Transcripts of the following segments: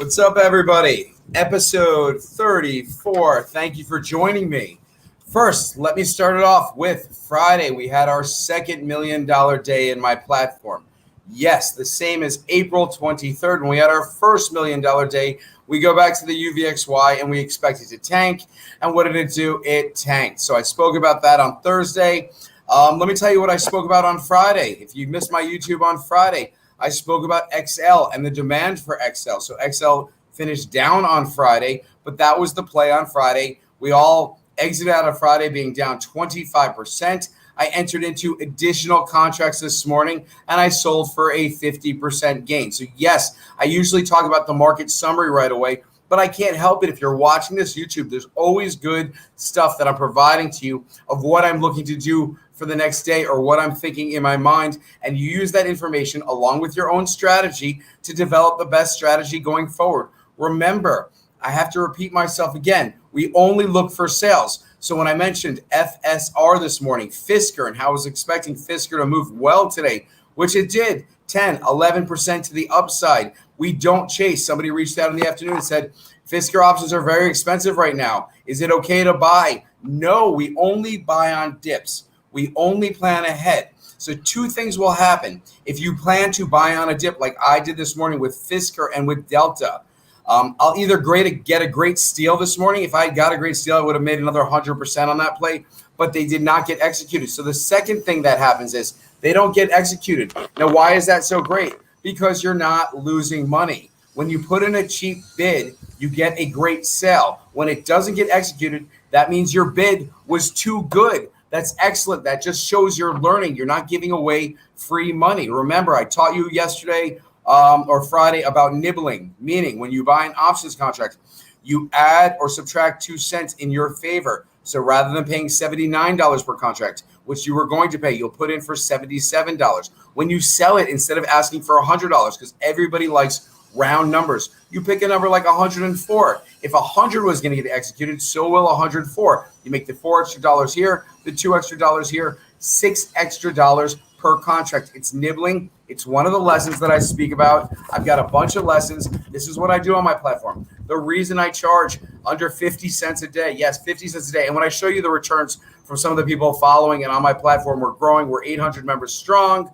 What's up, everybody? Episode 34. Thank you for joining me. First, let me start it off with Friday. We had our second $1 million day in my platform. Yes, the same as April 23rd when we had our first $1 million day. We go back to the UVXY and we expect it to tank. And what did it do? It tanked. So I spoke about that on Thursday. Let me tell you what I spoke about on Friday. If you missed my YouTube on Friday, I spoke about XL and the demand for XL. So XL finished down on Friday, but that was the play on Friday. We all exited out of Friday being down 25%. I entered into additional contracts this morning and I sold for a 50% gain. So yes, I usually talk about the market summary right away, but I can't help it. If you're watching this YouTube, there's always good stuff that I'm providing to you of what I'm looking to do for the next day or what I'm thinking in my mind. And you use that information along with your own strategy to develop the best strategy going forward. Remember, I have to repeat myself again. We only look for sales. So when I mentioned FSR this morning, Fisker, and how I was expecting Fisker to move well today, which it did, 10, 11% to the upside. We don't chase. Somebody reached out in the afternoon and said, Fisker options are very expensive right now. Is it okay to buy? No, we only buy on dips. We only plan ahead. So two things will happen. If you plan to buy on a dip like I did this morning with Fisker and with Delta, I'll either get a great steal this morning. If I got a great steal, I would have made another 100% on that play, but they did not get executed. So the second thing that happens is they don't get executed. Now, why is that so great? Because you're not losing money. When you put in a cheap bid, you get a great sale. When it doesn't get executed, that means your bid was too good. That's excellent. That just shows you're learning. You're not giving away free money. Remember, I taught you yesterday or Friday about nibbling, meaning when you buy an options contract, you add or subtract 2 cents in your favor. So rather than paying $79 per contract, which you were going to pay, you'll put in for $77. When you sell it, instead of asking for $100, because everybody likes round numbers, you pick a number like 104. If 100 was going to get executed, so will 104. You make the $4 extra here, the $2 extra here, $6 extra per contract. It's nibbling. It's one of the lessons that I speak about. I've got a bunch of lessons. This is what I do on my platform. The reason I charge under 50 cents a day, yes, 50 cents a day. And when I show you the returns from some of the people following and on my platform, we're growing. We're 800 members strong.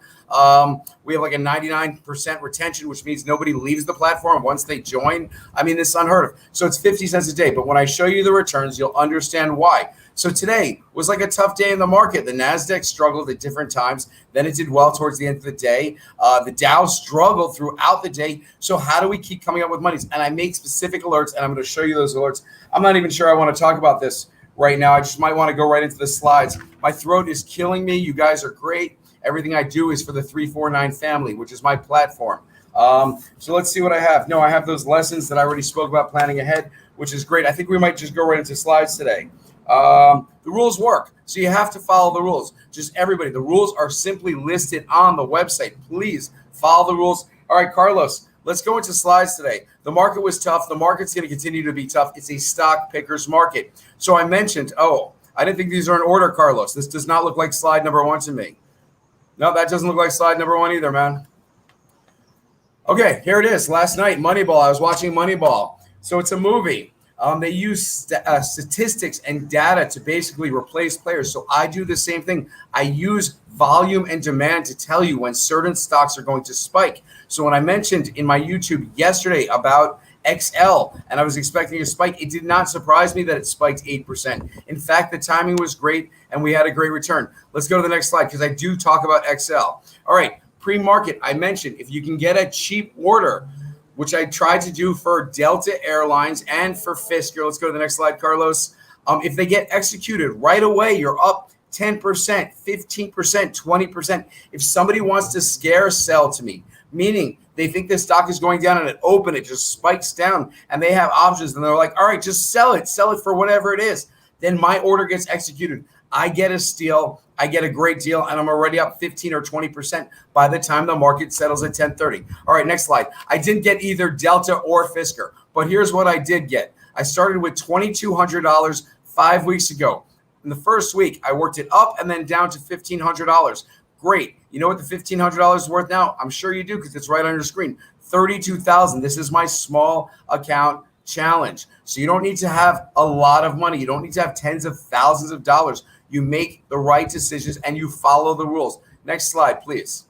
We have like a 99% retention, which means nobody leaves the platform once they join. I mean, this is unheard of. So it's 50 cents a day. But when I show you the returns, you'll understand why. So today was like a tough day in the market. The NASDAQ struggled at different times. Then it did well towards the end of the day. The Dow struggled throughout the day. So how do we keep coming up with monies? And I make specific alerts, and I'm going to show you those alerts. I'm not even sure I want to talk about this right now. I just might want to go right into the slides. My throat is killing me. You guys are great. Everything I do is for the 349 family, which is my platform. So let's see what I have. No, I have those lessons that I already spoke about planning ahead, which is great. I think we might just go right into slides today. The rules work, so you have to follow the rules. Just everybody, the rules are simply listed on the website. Please follow the rules. All right, Carlos, let's go into slides today. The market was tough. The market's going to continue to be tough. It's a stock picker's market. So I mentioned, I didn't think these are in order, Carlos. This does not look like slide number 1 to me. No, that doesn't look like slide number 1 either, man. Okay, here it is. Last night, Moneyball. I was watching Moneyball. So it's a movie. They use statistics and data to basically replace players. So I do the same thing. I use volume and demand to tell you when certain stocks are going to spike. So when I mentioned in my YouTube yesterday about XL and I was expecting a spike, it did not surprise me that it spiked 8%. In fact, the timing was great and we had a great return. Let's go to the next slide because I do talk about XL. All right, pre-market, I mentioned if you can get a cheap order, which I tried to do for Delta Airlines and for Fisker. Let's go to the next slide, Carlos. If they get executed right away, you're up 10%, 15%, 20%. If somebody wants to scare sell to me, meaning they think the stock is going down and it just spikes down and they have options and they're like, all right, just sell it for whatever it is. Then my order gets executed. I get a steal, I get a great deal, and I'm already up 15 or 20% by the time the market settles at 10:30. All right, next slide. I didn't get either Delta or Fisker, but here's what I did get. I started with $2,200 5 weeks ago. In the first week, I worked it up and then down to $1,500. Great. You know what the $1,500 is worth now? I'm sure you do because it's right on your screen. $32,000. This is my small account challenge. So you don't need to have a lot of money. You don't need to have tens of thousands of dollars. You make the right decisions and you follow the rules. Next slide, please.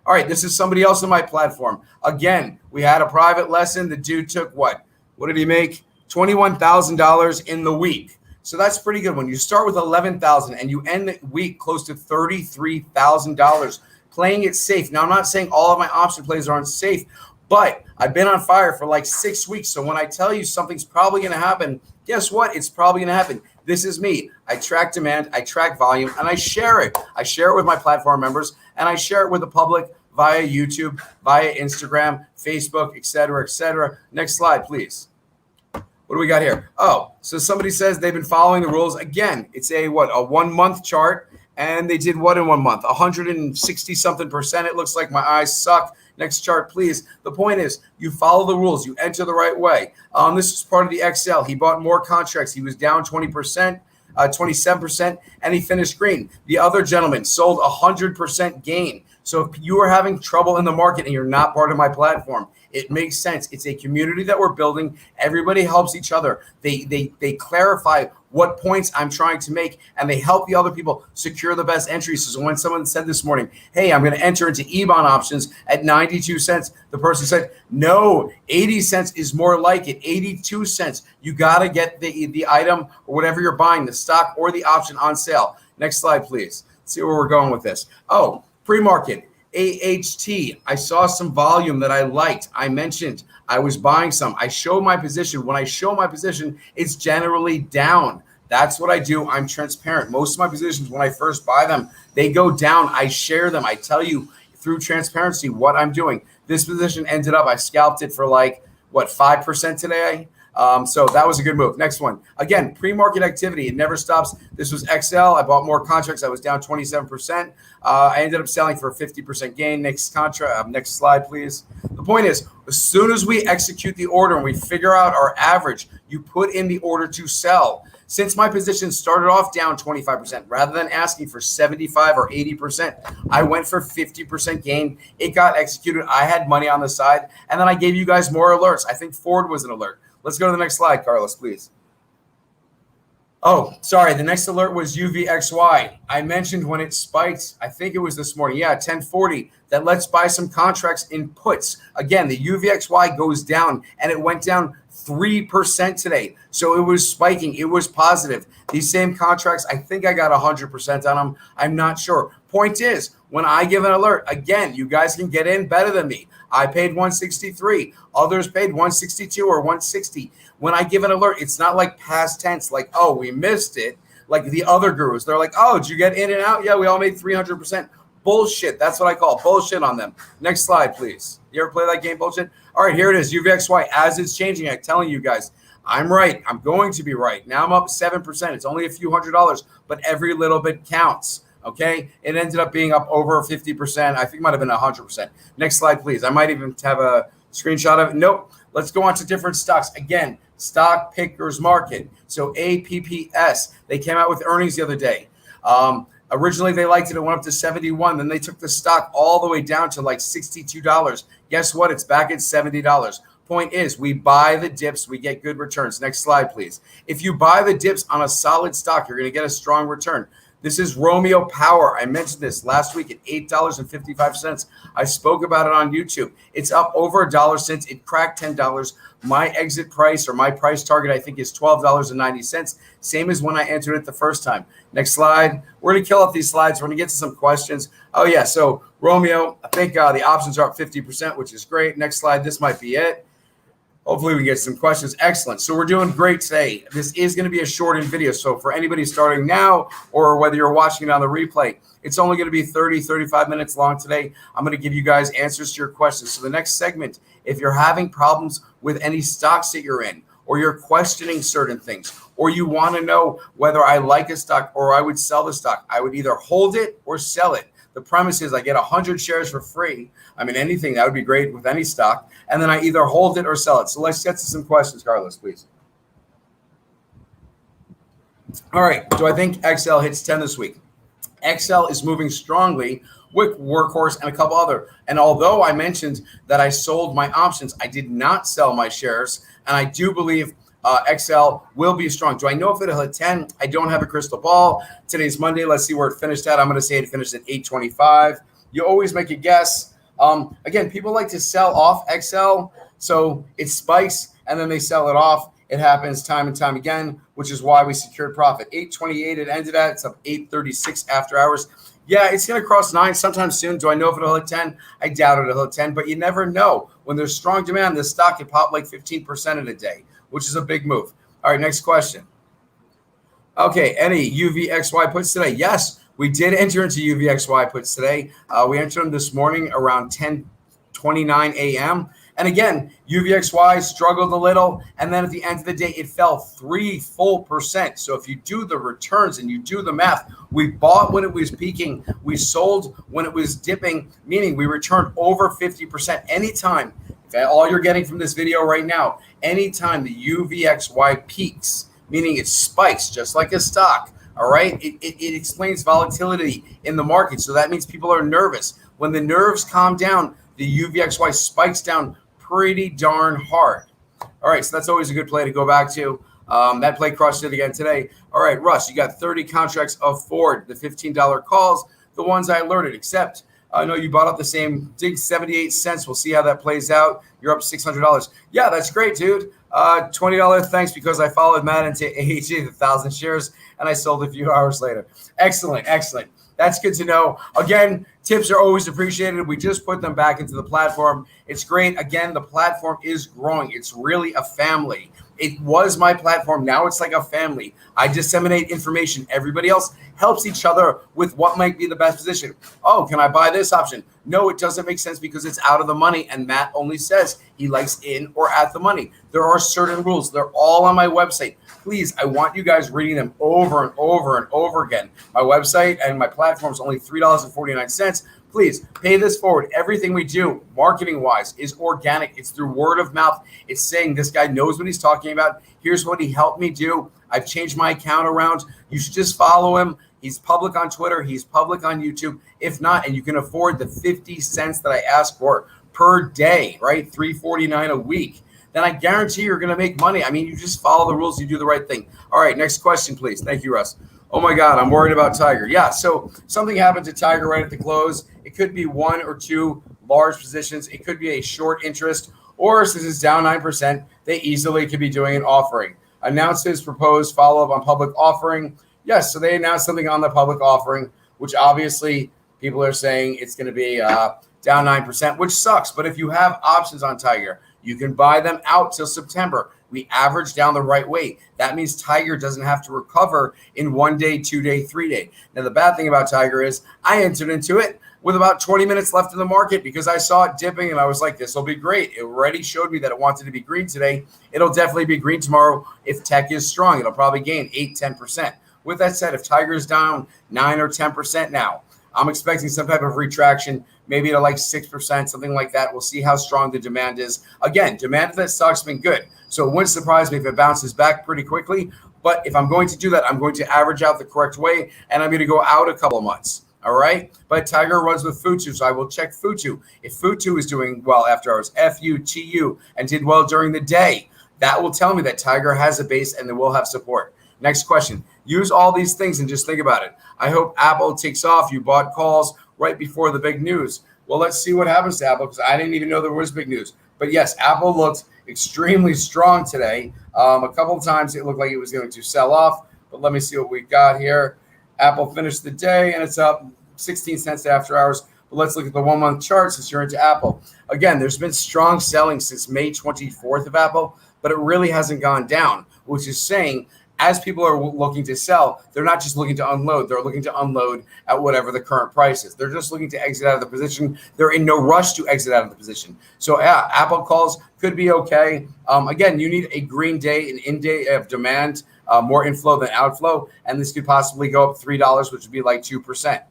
All right, this is somebody else on my platform. Again, we had a private lesson. The dude took what? What did he make? $21,000 in the week. So that's pretty good. When you start with $11,000 and you end the week close to $33,000, playing it safe. Now, I'm not saying all of my option plays aren't safe, but I've been on fire for like 6 weeks. So when I tell you something's probably going to happen, guess what? It's probably going to happen. This is me. I track demand, I track volume, and I share it. I share it with my platform members, and I share it with the public via YouTube, via Instagram, Facebook, et cetera, et cetera. Next slide, please. What do we got here? Oh, so somebody says they've been following the rules. Again, it's a 1 month chart, and they did what in 1 month? 160 something percent. It looks like my eyes suck. Next chart, please. The point is you follow the rules. You enter the right way. This is part of the XL. He bought more contracts. He was down 20%, 27%, and he finished green. The other gentleman sold 100% gain. So if you are having trouble in the market and you're not part of my platform, it makes sense. It's a community that we're building. Everybody helps each other. They clarify what points I'm trying to make, and they help the other people secure the best entries. So when someone said this morning, hey, I'm going to enter into E-bond options at 92 cents, the person said, no, 80 cents is more like it, 82 cents. You got to get the item or whatever you're buying, the stock or the option on sale. Next slide, please. Let's see where we're going with this. Oh, pre-market. AHT, I saw some volume that I liked. I mentioned I was buying some. I show my position. When I show my position, it's generally down. That's what I do. I'm transparent. Most of my positions, when I first buy them, they go down. I share them. I tell you through transparency what I'm doing. This position ended up, I scalped it for 5% today. So that was a good move. Next one. Again, pre-market activity. It never stops. This was XL. I bought more contracts. I was down 27%. I ended up selling for a 50% gain. Next contract. Next slide, please. The point is, as soon as we execute the order and we figure out our average, you put in the order to sell. Since my position started off down 25%, rather than asking for 75 or 80%, I went for 50% gain. It got executed. I had money on the side, and then I gave you guys more alerts. I think Ford was an alert. Let's go to the next slide, Carlos, please. Oh, sorry. The next alert was UVXY. I mentioned when it spiked, I think it was this morning, 1040, that let's buy some contracts in puts. Again, the UVXY goes down, and it went down 3% today. So it was spiking. It was positive. These same contracts, I think I got 100% on them. I'm not sure. Point is, when I give an alert, again, you guys can get in better than me. I paid 163. Others paid 162 or 160. When I give an alert, it's not like past tense, like, oh, we missed it. Like the other gurus, they're like, oh, did you get in and out? Yeah, we all made 300%. Bullshit. That's what I call bullshit on them. Next slide, please. You ever play that game, bullshit? All right, here it is. UVXY, as it's changing, I'm telling you guys, I'm right. I'm going to be right. Now I'm up 7%. It's only a few $100s, but every little bit counts. Okay, it ended up being up over 50%. I think it might have been 100%. Next slide, please. I might even have a screenshot of it. Nope. Let's go on to different stocks. Again, stock pickers market. So APPS, they came out with earnings the other day. Originally, they liked it. It went up to 71. Then they took the stock all the way down to like $62. Guess what? It's back at $70. Point is, we buy the dips, we get good returns. Next slide, please. If you buy the dips on a solid stock, you're going to get a strong return. This is Romeo Power. I mentioned this last week at $8.55. I spoke about it on YouTube. It's up over $1 since it cracked $10. My exit price or my price target, I think, is $12.90. Same as when I entered it the first time. Next slide. We're going to kill off these slides. We're going to get to some questions. Oh, yeah. So Romeo, I think the options are up 50%, which is great. Next slide. This might be it. Hopefully we get some questions. Excellent. So we're doing great today. This is going to be a shortened video. So for anybody starting now or whether you're watching it on the replay, it's only going to be 30, 35 minutes long today. I'm going to give you guys answers to your questions. So the next segment, if you're having problems with any stocks that you're in, or you're questioning certain things, or you want to know whether I like a stock or I would sell the stock, I would either hold it or sell it. The premise is I get 100 shares for free. I mean, anything, that would be great with any stock. And then I either hold it or sell it. So let's get to some questions, Carlos, please. All right. Do I think XL hits 10 this week? XL is moving strongly with Workhorse and a couple other. And although I mentioned that I sold my options, I did not sell my shares. And I do believe XL will be strong. Do I know if it'll hit 10? I don't have a crystal ball. Today's Monday. Let's see where it finished at. I'm going to say it finished at 825. You always make a guess. Again, people like to sell off XL. So it spikes and then they sell it off. It happens time and time again, which is why we secured profit. 828 it ended at. It's up 836 after hours. Yeah, it's going to cross 9 sometime soon. Do I know if it'll hit 10? I doubt it'll hit 10, but you never know. When there's strong demand, this stock can pop like 15% in a day, which is a big move. All right, next question. Okay, any UVXY puts today? Yes, we did enter into UVXY puts today. We entered them this morning around 10:29 a.m. And again, UVXY struggled a little, and then at the end of the day, it fell 3 full percent. So if you do the returns and you do the math, we bought when it was peaking, we sold when it was dipping, meaning we returned over 50%. Anytime, all you're getting from this video right now, anytime the UVXY peaks, meaning it spikes just like a stock, all right, it explains volatility in the market. So that means people are nervous. When the nerves calm down, the UVXY spikes down pretty darn hard. All right, so that's always a good play to go back to. That play crushed it again today. All right, Russ, you got 30 contracts of Ford, the $15 calls, the ones I alerted, except I know you bought up the same, dig 78 cents. We'll see how that plays out. You're up $600. Yeah, that's great, dude. $20 thanks because I followed Matt into AHG, 1,000 shares, and I sold a few hours later. Excellent, excellent. That's good to know. Again, tips are always appreciated. We just put them back into the platform. It's great. Again, the platform is growing. It's really a family. It was my platform. Now it's like a family. I disseminate information. Everybody else helps each other with what might be the best position. Oh, can I buy this option? No, it doesn't make sense because it's out of the money. And Matt only says he likes in or at the money. There are certain rules. They're all on my website. Please, I want you guys reading them over and over and over again. My website and my platform is only $3.49. Please pay this forward. Everything we do, marketing-wise, is organic. It's through word of mouth. It's saying this guy knows what he's talking about. Here's what he helped me do. I've changed my account around. You should just follow him. He's public on Twitter. He's public on YouTube. If not, and you can afford the 50 cents that I ask for per day, right? $3.49 a week. Then I guarantee you're going to make money. I mean, you just follow the rules. You do the right thing. All right, next question, please. Thank you, Russ. Oh, my God, I'm worried about TIGR. Yeah, so something happened to TIGR right at the close. It could be 1 or 2 large positions. It could be a short interest. Or since it's down 9%, they easily could be doing an offering. Announces proposed follow-up on public offering. Yes, so they announced something on the public offering, which obviously people are saying it's going to be down 9%, which sucks. But if you have options on TIGR, you can buy them out till September. We average down the right way. That means TIGR doesn't have to recover in 1 day, 2 day, 3 day. Now, the bad thing about TIGR is I entered into it with about 20 minutes left in the market because I saw it dipping and I was like, this will be great. It already showed me that it wanted to be green today. It'll definitely be green tomorrow. If tech is strong, it'll probably gain 8-10%. With that said, if TIGR is down 9 or 10% now, I'm expecting some type of retraction, maybe to like 6%, something like that. We'll see how strong the demand is. Again, demand for that stock's been good. So it wouldn't surprise me if it bounces back pretty quickly. But if I'm going to do that, I'm going to average out the correct way, and I'm going to go out a couple of months. All right. But TIGR runs with Futu, so I will check Futu. If Futu is doing well after hours, FUTU, and did well during the day, that will tell me that TIGR has a base and it will have support. Next question. Use all these things and just think about it. I hope Apple takes off. You bought calls right before the big news. Well, let's see what happens to Apple because I didn't even know there was big news. But yes, Apple looked extremely strong today. A couple of times it looked like it was going to sell off. But let me see what we got here. Apple finished the day and it's up 16 cents after hours. But let's look at the 1 month chart since you're into Apple. Again, there's been strong selling since May 24th of Apple, but it really hasn't gone down, which is saying as people are looking to sell, they're not just looking to unload. They're looking to unload at whatever the current price is. They're just looking to exit out of the position. They're in no rush to exit out of the position. So yeah, Apple calls could be okay. Again, you need a green day, an in day of demand, more inflow than outflow. And this could possibly go up $3, which would be like 2%.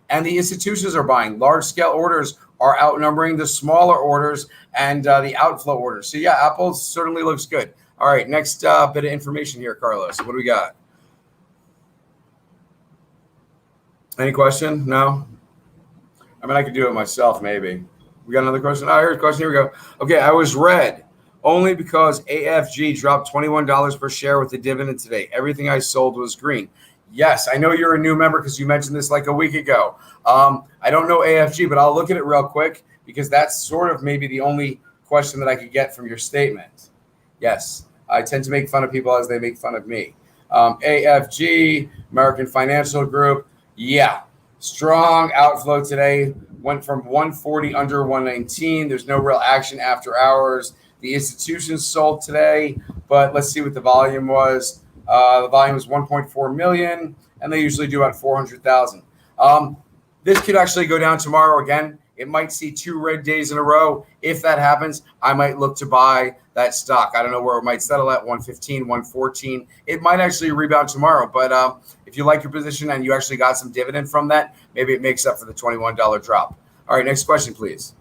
And the institutions are buying. Large scale orders are outnumbering the smaller orders and the outflow orders. So yeah, Apple certainly looks good. All right, next bit of information here, Carlos. What do we got? Any question? No? I mean, I could do it myself, maybe. We got another question? Oh, here's a question. Here we go. Okay, I was red only because AFG dropped $21 per share with the dividend today. Everything I sold was green. Yes, I know you're a new member because you mentioned this like a week ago. I don't know AFG, but I'll look at it real quick because that's sort of maybe the only question that I could get from your statement. Yes, I tend to make fun of people as they make fun of me. AFG, American Financial Group. Yeah, strong outflow today. Went from 140 under 119. There's no real action after hours. The institutions sold today, but let's see what the volume was. The volume was 1.4 million, and they usually do about 400,000. This could actually go down tomorrow again. It might see 2 red days in a row. If that happens, I might look to buy that stock. I don't know where it might settle at, 115, 114. It might actually rebound tomorrow. But if you like your position and you actually got some dividend from that, maybe it makes up for the $21 drop. All right, next question, please.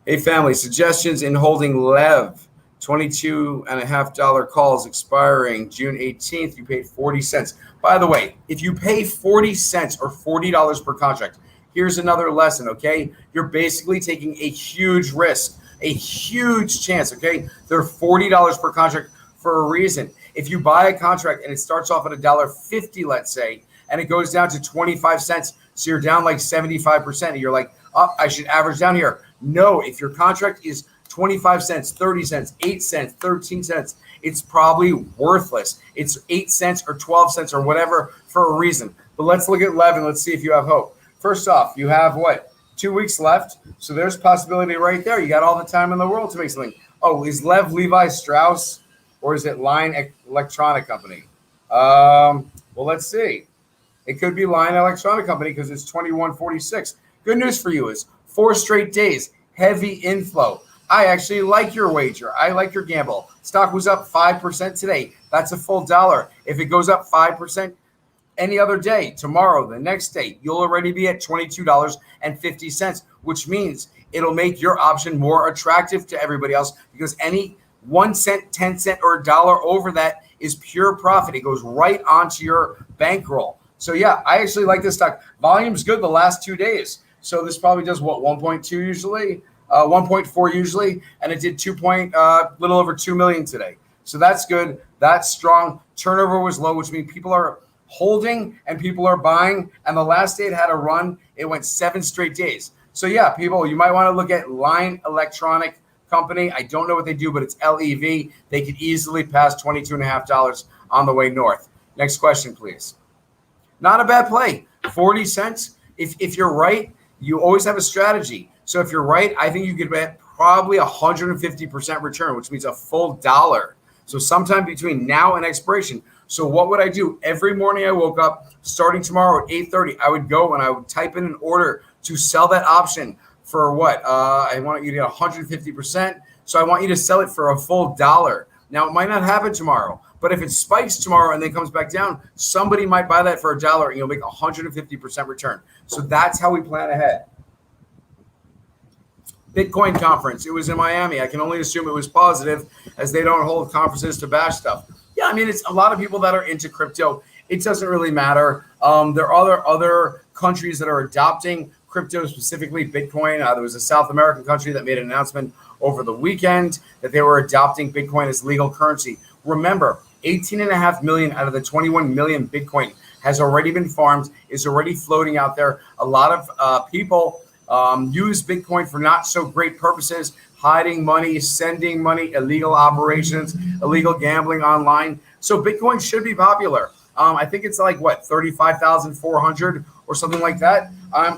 Hey, family, suggestions in holding Lev. $22.50 calls expiring June 18th. You paid 40 cents. By the way, if you pay 40 cents or $40 per contract, here's another lesson, okay? You're basically taking a huge risk, a huge chance, okay? They're $40 per contract for a reason. If you buy a contract and it starts off at $1.50, let's say, and it goes down to 25 cents, so you're down like 75%, and you're like, oh, I should average down here. No, if your contract is 25 cents, 30 cents, 8 cents, 13 cents, it's probably worthless. It's 8 cents or 12 cents or whatever for a reason. But let's look at Lev and let's see if you have hope. First off, you have what? 2 weeks left. So there's possibility right there. You got all the time in the world to make something. Oh, is Lev Levi Strauss or is it Line Electronic Company? Well, let's see. It could be Line Electronic Company because it's 21.46. Good news for you is 4 straight days, heavy inflow. I actually like your wager. I like your gamble. Stock was up 5% today. That's a full dollar. If it goes up 5% any other day, tomorrow, the next day, you'll already be at $22.50, which means it'll make your option more attractive to everybody else because any 1 cent, 10 cent, or a dollar over that is pure profit. It goes right onto your bankroll. So, yeah, I actually like this stock. Volume's good the last 2 days. So this probably does what, 1.2 usually? 1.4 usually, and it did little over 2 million today. So that's good. That's strong. Turnover was low, which means people are holding and people are buying. And the last day it had a run, it went 7 straight days. So yeah, people, you might want to look at Line Electronic Company. I don't know what they do, but it's LEV. They could easily pass $22.50 on the way north. Next question, please. Not a bad play. 40 cents. If you're right, you always have a strategy. So if you're right, I think you could bet probably 150% return, which means a full dollar. So sometime between now and expiration. So what would I do? Every morning I woke up, starting tomorrow at 8:30, I would go and I would type in an order to sell that option for what? I want you to get 150%. So I want you to sell it for a full dollar. Now, it might not happen tomorrow, but if it spikes tomorrow and then comes back down, somebody might buy that for a dollar and you'll make 150% return. So that's how we plan ahead. Bitcoin conference. It was in Miami. I can only assume it was positive as they don't hold conferences to bash stuff. Yeah, I mean, it's a lot of people that are into crypto. It doesn't really matter. There are other countries that are adopting crypto, specifically Bitcoin. There was a South American country that made an announcement over the weekend that they were adopting Bitcoin as legal currency. Remember, 18.5 million out of the 21 million Bitcoin has already been farmed, is already floating out there. A lot of people use Bitcoin for not so great purposes, hiding money, sending money, illegal operations, illegal gambling online. So Bitcoin should be popular. I think it's like, what, 35,400 or something like that.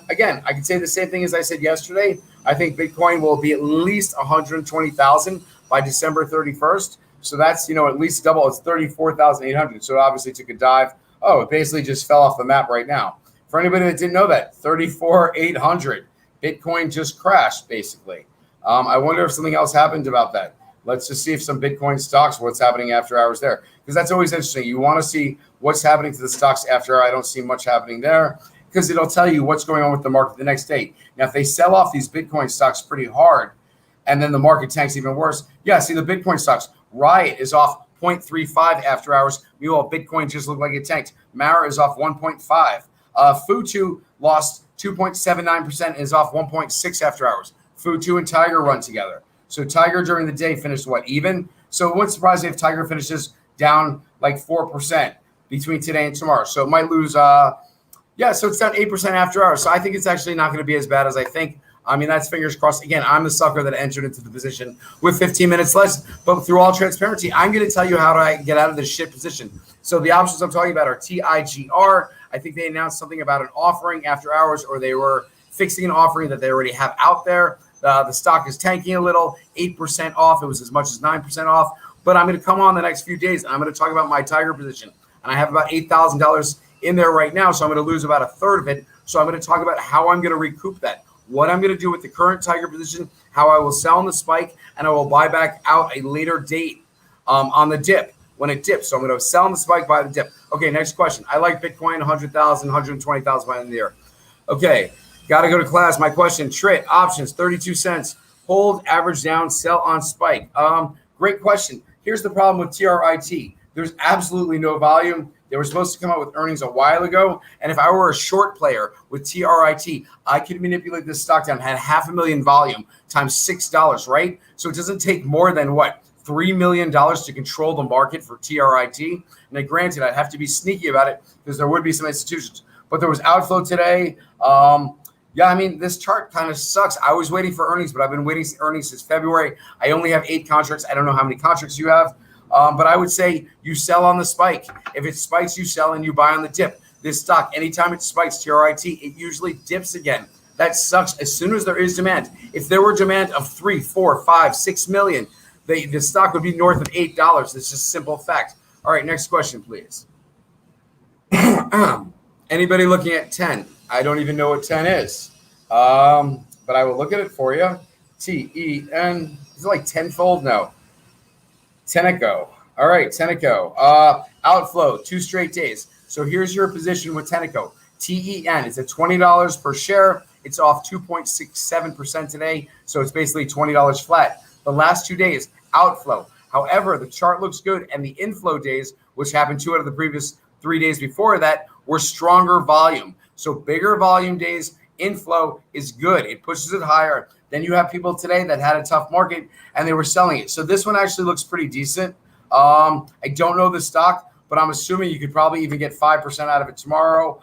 Again, I can say the same thing as I said yesterday. I think Bitcoin will be at least 120,000 by December 31st. So that's, at least double. It's 34,800. So it obviously took a dive. Oh, it basically just fell off the map right now. For anybody that didn't know that, 34,800. Bitcoin just crashed, basically. I wonder if something else happened about that. Let's just see if some Bitcoin stocks, what's happening after hours there. Because that's always interesting. You want to see what's happening to the stocks after hours. I don't see much happening there because it'll tell you what's going on with the market the next day. Now, if they sell off these Bitcoin stocks pretty hard and then the market tanks even worse, yeah, see the Bitcoin stocks. Riot is off 0.35 after hours. Meanwhile, Bitcoin just looked like it tanked. Mara is off 1.5. Futu lost 2.79% and is off 1.6 after hours. Futu and Tiger run together. So Tiger during the day finished what, even? So it wouldn't surprise me if Tiger finishes down like 4% between today and tomorrow. So it might lose, so it's down 8% after hours. So I think it's actually not going to be as bad as I think. I mean, that's fingers crossed. Again, I'm the sucker that entered into the position with 15 minutes left. But through all transparency, I'm going to tell you how to get out of this shit position. So the options I'm talking about are TIGR. I think they announced something about an offering after hours, or they were fixing an offering that they already have out there. The stock is tanking a little, 8% off. It was as much as 9% off. But I'm going to come on the next few days, and I'm going to talk about my Tiger position. And I have about $8,000 in there right now, so I'm going to lose about a third of it. So I'm going to talk about how I'm going to recoup that, what I'm going to do with the current Tiger position, how I will sell on the spike, and I will buy back out a later date on the dip when it dips. So I'm going to sell on the spike, buy the dip. Okay, next question. I like Bitcoin, 100,000, 120,000 by the end of the year. Okay, got to go to class. My question, TRIT, options, 32 cents. Hold, average down, sell on spike. Great question. Here's the problem with TRIT. There's absolutely no volume. They were supposed to come out with earnings a while ago. And if I were a short player with TRIT, I could manipulate this stock down, had 500,000 volume times $6, right? So it doesn't take more than what? $3 million to control the market for TRIT. And granted, I'd have to be sneaky about it because there would be some institutions. But there was outflow today. I mean, this chart kind of sucks. I was waiting for earnings, but I've been waiting for earnings since February. I only have 8 contracts. I don't know how many contracts you have. But I would say you sell on the spike. If it spikes, you sell and you buy on the dip. This stock, anytime it spikes TRIT, it usually dips again. That sucks as soon as there is demand. If there were demand of 3, 4, 5, 6 million, the stock would be north of $8. It's just simple fact. All right, next question, please. Anybody looking at 10? I don't even know what 10 is, but I will look at it for you. TEN. Is it like tenfold? No. Tenneco. All right, Tenneco. Outflow, 2 straight days. So here's your position with Tenneco. TEN. It's at $20 per share. It's off 2.67% today. So it's basically $20 flat. The last 2 days, outflow. However, the chart looks good, and the inflow days, which happened 2 out of the previous 3 days before that, were stronger volume. So bigger volume days, inflow is good. It pushes it higher. Then you have people today that had a tough market and they were selling it. So this one actually looks pretty decent. I don't know the stock, but I'm assuming you could probably even get 5% out of it tomorrow.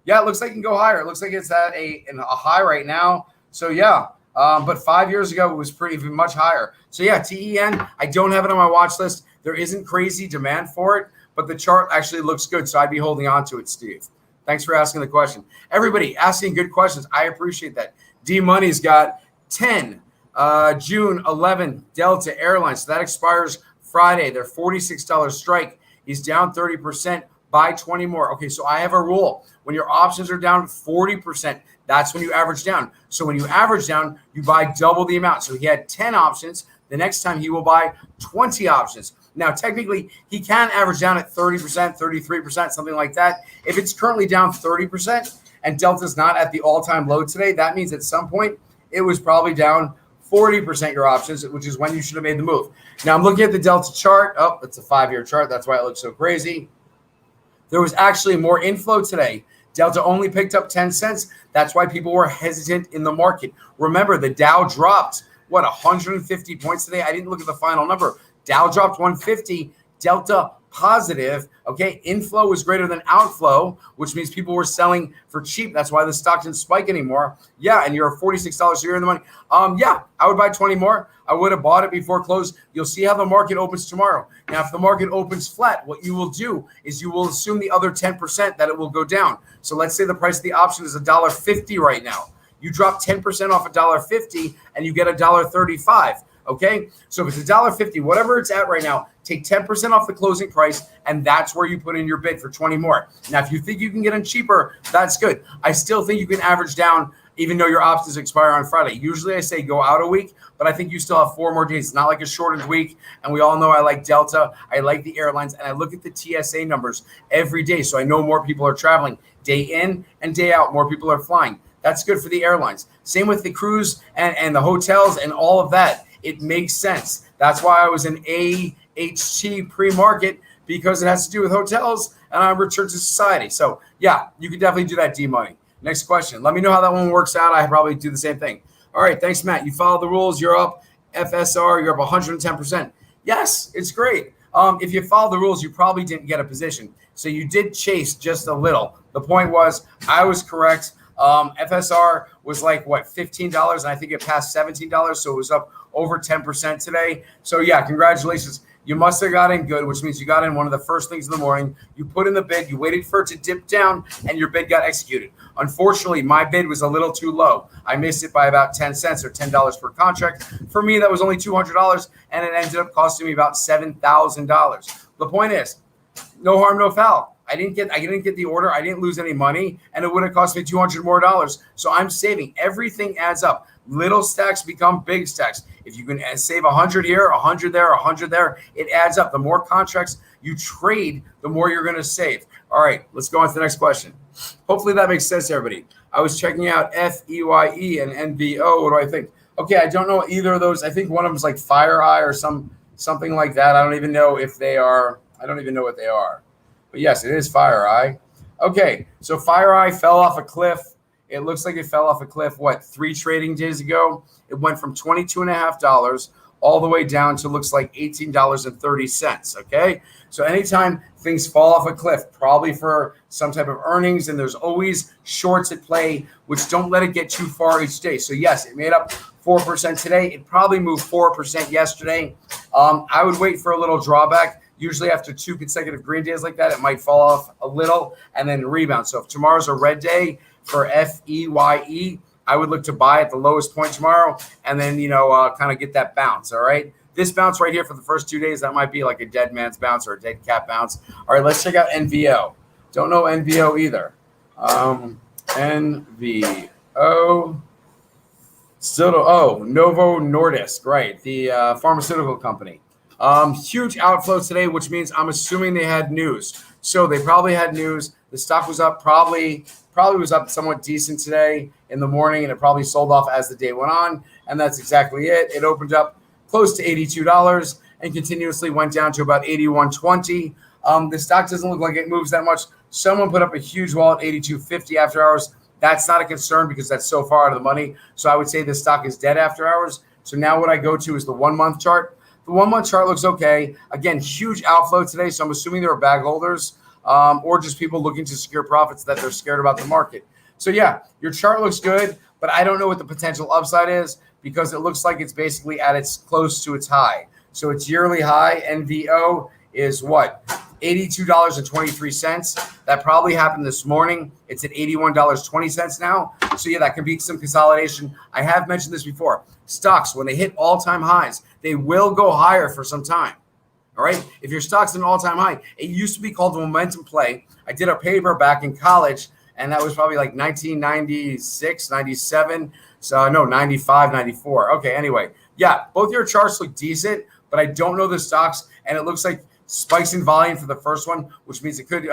It looks like it can go higher. It looks like it's at a high right now. So but 5 years ago it was even much higher. So TEN, I don't have it on my watch list. There isn't crazy demand for it, but the chart actually looks good. So I'd be holding on to it, Steve. Thanks for asking the question. Everybody asking good questions. I appreciate that. D-Money's got 10, June 11, Delta Airlines. So that expires Friday. Their $46 strike. He's down 30%. Buy 20 more. Okay, so I have a rule. When your options are down 40%, that's when you average down. So when you average down, you buy double the amount. So he had 10 options. The next time he will buy 20 options. Now, technically, he can average down at 30%, 33%, something like that. If it's currently down 30% and Delta's not at the all-time low today, that means at some point it was probably down 40% your options, which is when you should have made the move. Now, I'm looking at the Delta chart. Oh, it's a 5-year chart. That's why it looks so crazy. There was actually more inflow today. Delta only picked up 10 cents. That's why people were hesitant in the market. Remember, the Dow dropped, 150 points today? I didn't look at the final number. Dow dropped 150, Delta positive. Okay, inflow was greater than outflow, which means people were selling for cheap. That's why the stock didn't spike anymore. And you're $46, so you're in the money. I would buy 20 more. I would have bought it before close. You'll see how the market opens tomorrow. Now, if the market opens flat, what you will do is you will assume the other 10% that it will go down. So let's say the price of the option is $1.50 right now. You drop 10% off $1.50 and you get $1.35. Okay, so if it's $1.50, whatever it's at right now, take 10% off the closing price, and that's where you put in your bid for 20 more. Now, if you think you can get in cheaper, that's good. I still think you can average down, even though your options expire on Friday. Usually I say go out a week, but I think you still have 4 more days. It's not like a shortened week, and we all know I like Delta. I like the airlines, and I look at the TSA numbers every day, so I know more people are traveling. Day in and day out, more people are flying. That's good for the airlines. Same with the cruise and the hotels and all of that. It makes sense. That's why I was in AHT pre-market, because it has to do with hotels and I return to society. So yeah, you can definitely do that, D-Money. Next question. Let me know how that one works out. I probably do the same thing. All right, thanks, Matt. You follow the rules. You're up. FSR, you're up 110%. Yes, it's great. If you follow the rules, you probably didn't get a position. So you did chase just a little. The point was, I was correct. FSR was like, what, $15? And I think it passed $17. So it was up over 10% today. So yeah, congratulations. You must have got in good, which means you got in one of the first things in the morning. You put in the bid, you waited for it to dip down, and your bid got executed. Unfortunately, my bid was a little too low. I missed it by about 10 cents or $10 per contract. For me, that was only $200, and it ended up costing me about $7,000. The point is, no harm, no foul. I didn't get the order. I didn't lose any money, and it would have cost me $200 more. So I'm saving. Everything adds up. Little stacks become big stacks. If you can save 100 here, 100 there, 100 there, it adds up. The more contracts you trade, the more you're going to save. All right, let's go on to the next question. Hopefully that makes sense, everybody. I was checking out FEYE and NVO. What do I think? Okay, I don't know either of those. I think one of them is like FireEye or something like that. I don't even know if they are. I don't even know what they are. But yes, it is FireEye. Okay, so FireEye fell off a cliff. It looks like it fell off a cliff, 3 trading days ago? It went from $22.50 all the way down to looks like $18.30, okay? So anytime things fall off a cliff, probably for some type of earnings, and there's always shorts at play, which don't let it get too far each day. So yes, it made up 4% today. It probably moved 4% yesterday. I would wait for a little drawback. Usually after 2 consecutive green days like that, it might fall off a little and then rebound. So if tomorrow's a red day for FEYE, I would look to buy at the lowest point tomorrow and then, kind of get that bounce, all right? This bounce right here for the first 2 days, that might be like a dead man's bounce or a dead cat bounce. All right, let's check out NVO. Don't know NVO either. NVO. Novo Nordisk, right, the pharmaceutical company. Huge outflow today, which means I'm assuming they had news. So they probably had news. The stock was up, probably was up somewhat decent today in the morning, and it probably sold off as the day went on. And that's exactly it. It opened up close to $82 and continuously went down to about $81.20. The stock doesn't look like it moves that much. Someone put up a huge wall at $82.50 after hours. That's not a concern because that's so far out of the money. So I would say the stock is dead after hours. So now what I go to is the 1 month chart. The 1 month chart looks okay. Again, huge outflow today. So I'm assuming there are bag holders or just people looking to secure profits that they're scared about the market. So yeah, your chart looks good, but I don't know what the potential upside is because it looks like it's basically at its close to its high. So its yearly high, NVO, is what? $82.23. That probably happened this morning. It's at $81.20 now. So yeah, that could be some consolidation. I have mentioned this before. Stocks, when they hit all-time highs, they will go higher for some time. All right. If your stock's at an all-time high, it used to be called the momentum play. I did a paper back in college, and that was probably like 1996, 97. So no, 95, 94. Okay. Anyway, yeah, both your charts look decent, but I don't know the stocks, and it looks like spikes in volume for the first one, which means it could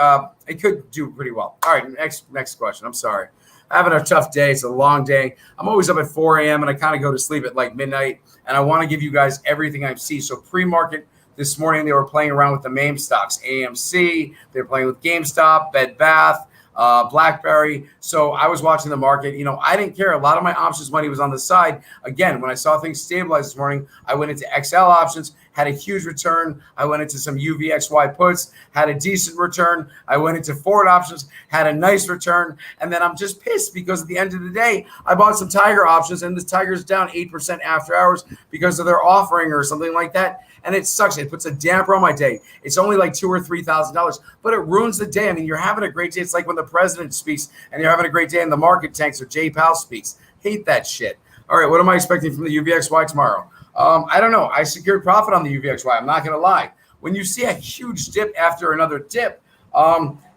do pretty well. All right, next question. I'm sorry. I'm having a tough day. It's a long day. I'm always up at 4 a.m. and I kind of go to sleep at like midnight, and I want to give you guys everything I see. So pre-market this morning, they were playing around with the MAME stocks, AMC. They were playing with GameStop, Bed Bath, BlackBerry. So I was watching the market. I didn't care. A lot of my options money was on the side. Again, when I saw things stabilize this morning, I went into XL options, had a huge return. I went into some UVXY puts, had a decent return. I went into forward options, had a nice return. And then I'm just pissed because at the end of the day, I bought some TIGR options, and the TIGR's down 8% after hours because of their offering or something like that. And it sucks. It puts a damper on my day. It's only like $2,000 or $3,000, but it ruins the day. I mean, you're having a great day. It's like when the president speaks and you're having a great day and the market tanks or Jay Powell speaks. Hate that shit. All right, what am I expecting from the UVXY tomorrow? I don't know. I secured profit on the UVXY. I'm not going to lie. When you see a huge dip after another dip,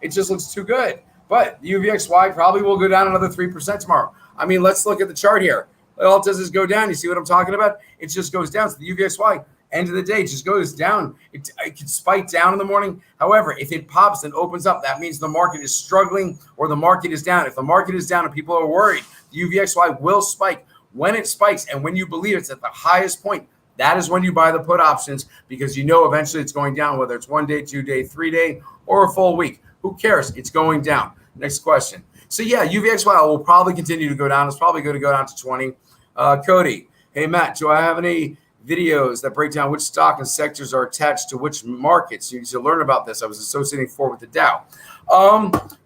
it just looks too good. But the UVXY probably will go down another 3% tomorrow. I mean, let's look at the chart here. All it does is go down. You see what I'm talking about? It just goes down. So the UVXY, end of the day, just goes down. It can spike down in the morning. However, if it pops and opens up, that means the market is struggling or the market is down. If the market is down and people are worried, the UVXY will spike. When it spikes and when you believe it's at the highest point, that is when you buy the put options because you know eventually it's going down, whether it's 1 day, 2 day, 3 day, or a full week. Who cares? It's going down. Next question. So yeah, UVXY will probably continue to go down. It's probably going to go down to 20. Cody, hey Matt, do I have any videos that break down which stock and sectors are attached to which markets? You need to learn about this. I was associating Ford with the Dow.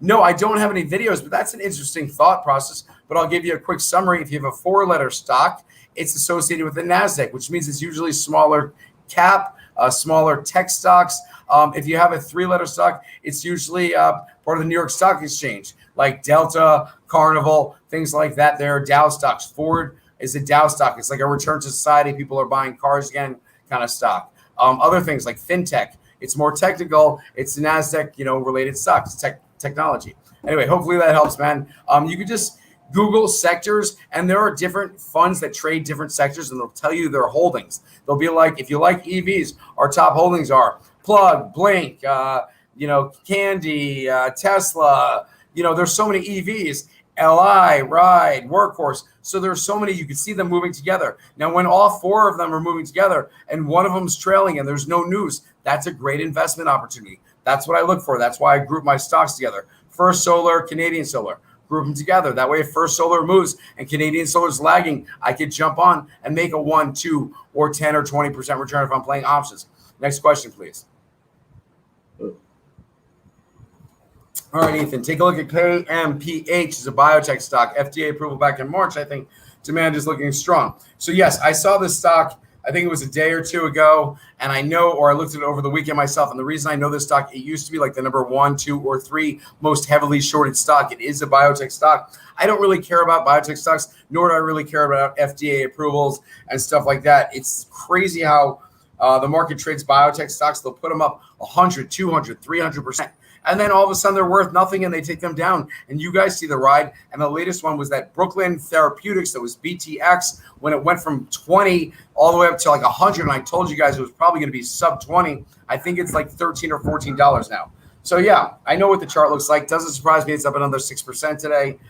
No, I don't have any videos, but that's an interesting thought process. But I'll give you a quick summary. If you have a 4-letter stock, it's associated with the NASDAQ, which means it's usually smaller cap, smaller tech stocks. If you have a 3-letter stock, it's usually part of the New York Stock Exchange, like Delta, Carnival, things like that. There are Dow stocks. Ford is a Dow stock. It's like a return to society. People are buying cars again kind of stock. Other things like fintech. It's more technical. It's the NASDAQ, related stocks, technology. Anyway, hopefully that helps, man. You could just Google sectors, and there are different funds that trade different sectors, and they'll tell you their holdings. They'll be like, if you like EVs, our top holdings are Plug, Blink, Candy, Tesla. There's so many EVs, LI, Ride, Workhorse. So there's so many, you can see them moving together. Now, when all 4 of them are moving together and one of them's trailing and there's no news, that's a great investment opportunity. That's what I look for. That's why I group my stocks together. First Solar, Canadian Solar. Group them together. That way, if First Solar moves and Canadian Solar is lagging, I could jump on and make a 1, 2, or 10 or 20% return if I'm playing options. Next question, please. All right, Ethan, take a look at KMPH. It's a biotech stock. FDA approval back in March. I think demand is looking strong. So, yes, I saw this stock. I think it was a day or 2 ago, and I looked at it over the weekend myself. And the reason I know this stock, it used to be like the number 1, 2, or 3 most heavily shorted stock. It is a biotech stock. I don't really care about biotech stocks, nor do I really care about FDA approvals and stuff like that. It's crazy how the market trades biotech stocks. They'll put them up 100, 200, 300%. And then all of a sudden they're worth nothing and they take them down. And you guys see the ride. And the latest one was that Brooklyn Therapeutics, that was BTX, when it went from 20 all the way up to like 100. And I told you guys it was probably going to be sub 20. I think it's like $13 or $14 now. So yeah, I know what the chart looks like. Doesn't surprise me. It's up another 6% today.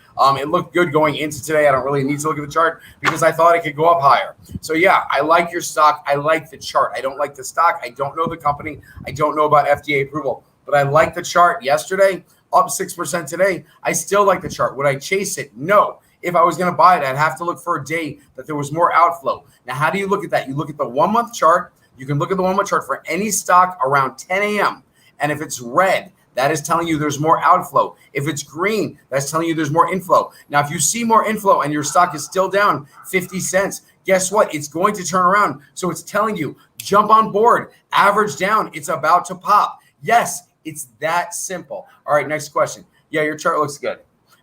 It looked good going into today. I don't really need to look at the chart because I thought it could go up higher. So yeah, I like your stock. I like the chart. I don't like the stock. I don't know the company. I don't know about FDA approval. But I like the chart yesterday, up 6% today. I still like the chart. Would I chase it? No. If I was going to buy it, I'd have to look for a day that there was more outflow. Now, how do you look at that? You look at the 1-month chart. You can look at the 1-month chart for any stock around 10 a.m. And if it's red, that is telling you there's more outflow. If it's green, that's telling you there's more inflow. Now, if you see more inflow and your stock is still down 50 cents, guess what? It's going to turn around. So it's telling you, jump on board, average down. It's about to pop. Yes, it's that simple. All right, next question. Yeah, your chart looks good.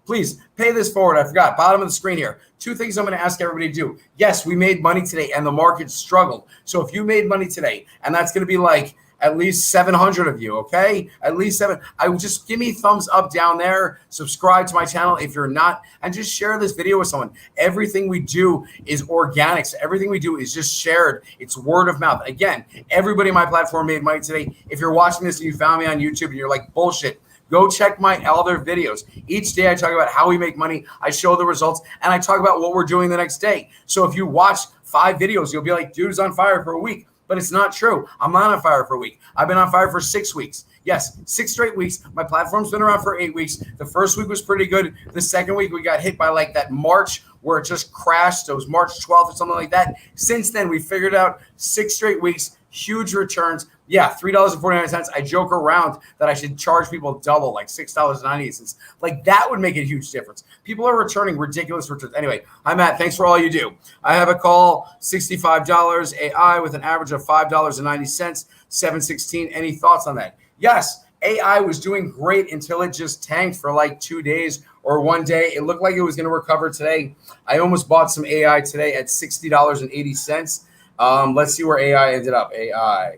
Please pay this forward. I forgot. Bottom of the screen here. 2 things I'm going to ask everybody to do. Yes, we made money today and the market struggled. So if you made money today, and that's going to be like at least 700 of you, okay? At least 7. I would just give me thumbs up down there. Subscribe to my channel if you're not, and just share this video with someone. Everything we do is organic. So everything we do is just shared. It's word of mouth. Again, everybody on my platform made money today. If you're watching this and you found me on YouTube and you're like, bullshit, go check my other videos. Each day I talk about how we make money. I show the results, and I talk about what we're doing the next day. So if you watch 5 videos, you'll be like, dude's on fire for a week. But it's not true. I'm not on fire for a week. I've been on fire for 6 weeks. Yes, 6 straight weeks. My platform's been around for 8 weeks. The first week was pretty good. The second week, we got hit by like that March where it just crashed. So it was March 12th or something like that. Since then, we figured out 6 straight weeks, huge returns. Yeah, $3.49. I joke around that I should charge people double, like $6.98. Like that would make a huge difference. People are returning ridiculous returns. Anyway, hi, Matt. Thanks for all you do. I have a call, $65 AI with an average of $5.90, 716. Any thoughts on that? Yes, AI was doing great until it just tanked for like 2 days or 1 day. It looked like it was going to recover today. I almost bought some AI today at $60.80. Let's see where AI ended up. AI.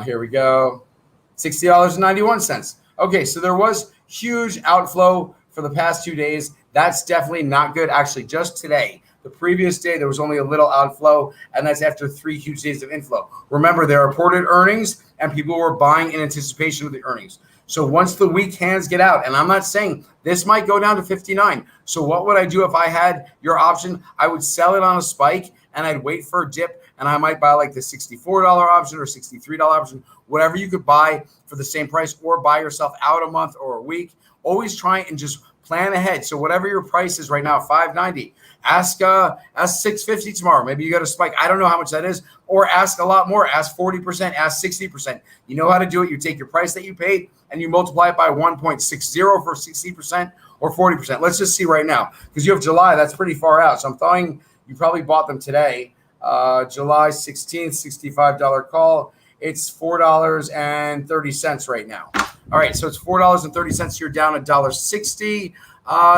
Here we go. $60.91. Okay, so there was huge outflow for the past 2 days. That's definitely not good. Actually, just today, the previous day, there was only a little outflow, and that's after 3 huge days of inflow. Remember, they reported earnings, and people were buying in anticipation of the earnings. So once the weak hands get out, and I'm not saying this might go down to 59. So what would I do if I had your option? I would sell it on a spike and I'd wait for a dip, and I might buy like the $64 option or $63 option, whatever you could buy for the same price, or buy yourself out a month or a week. Always try and just plan ahead. So whatever your price is right now, $5.90, ask $6.50 tomorrow. Maybe you got a spike. I don't know how much that is, or ask a lot more. Ask 40%, ask 60%. You know how to do it. You take your price that you paid and you multiply it by 1.60 for 60% or 40%. Let's just see right now, because you have July. That's pretty far out. So I'm thinking you probably bought them today. July 16th, $65 call. It's $4.30 right now. All right, so it's $4.30. You're down $1.60.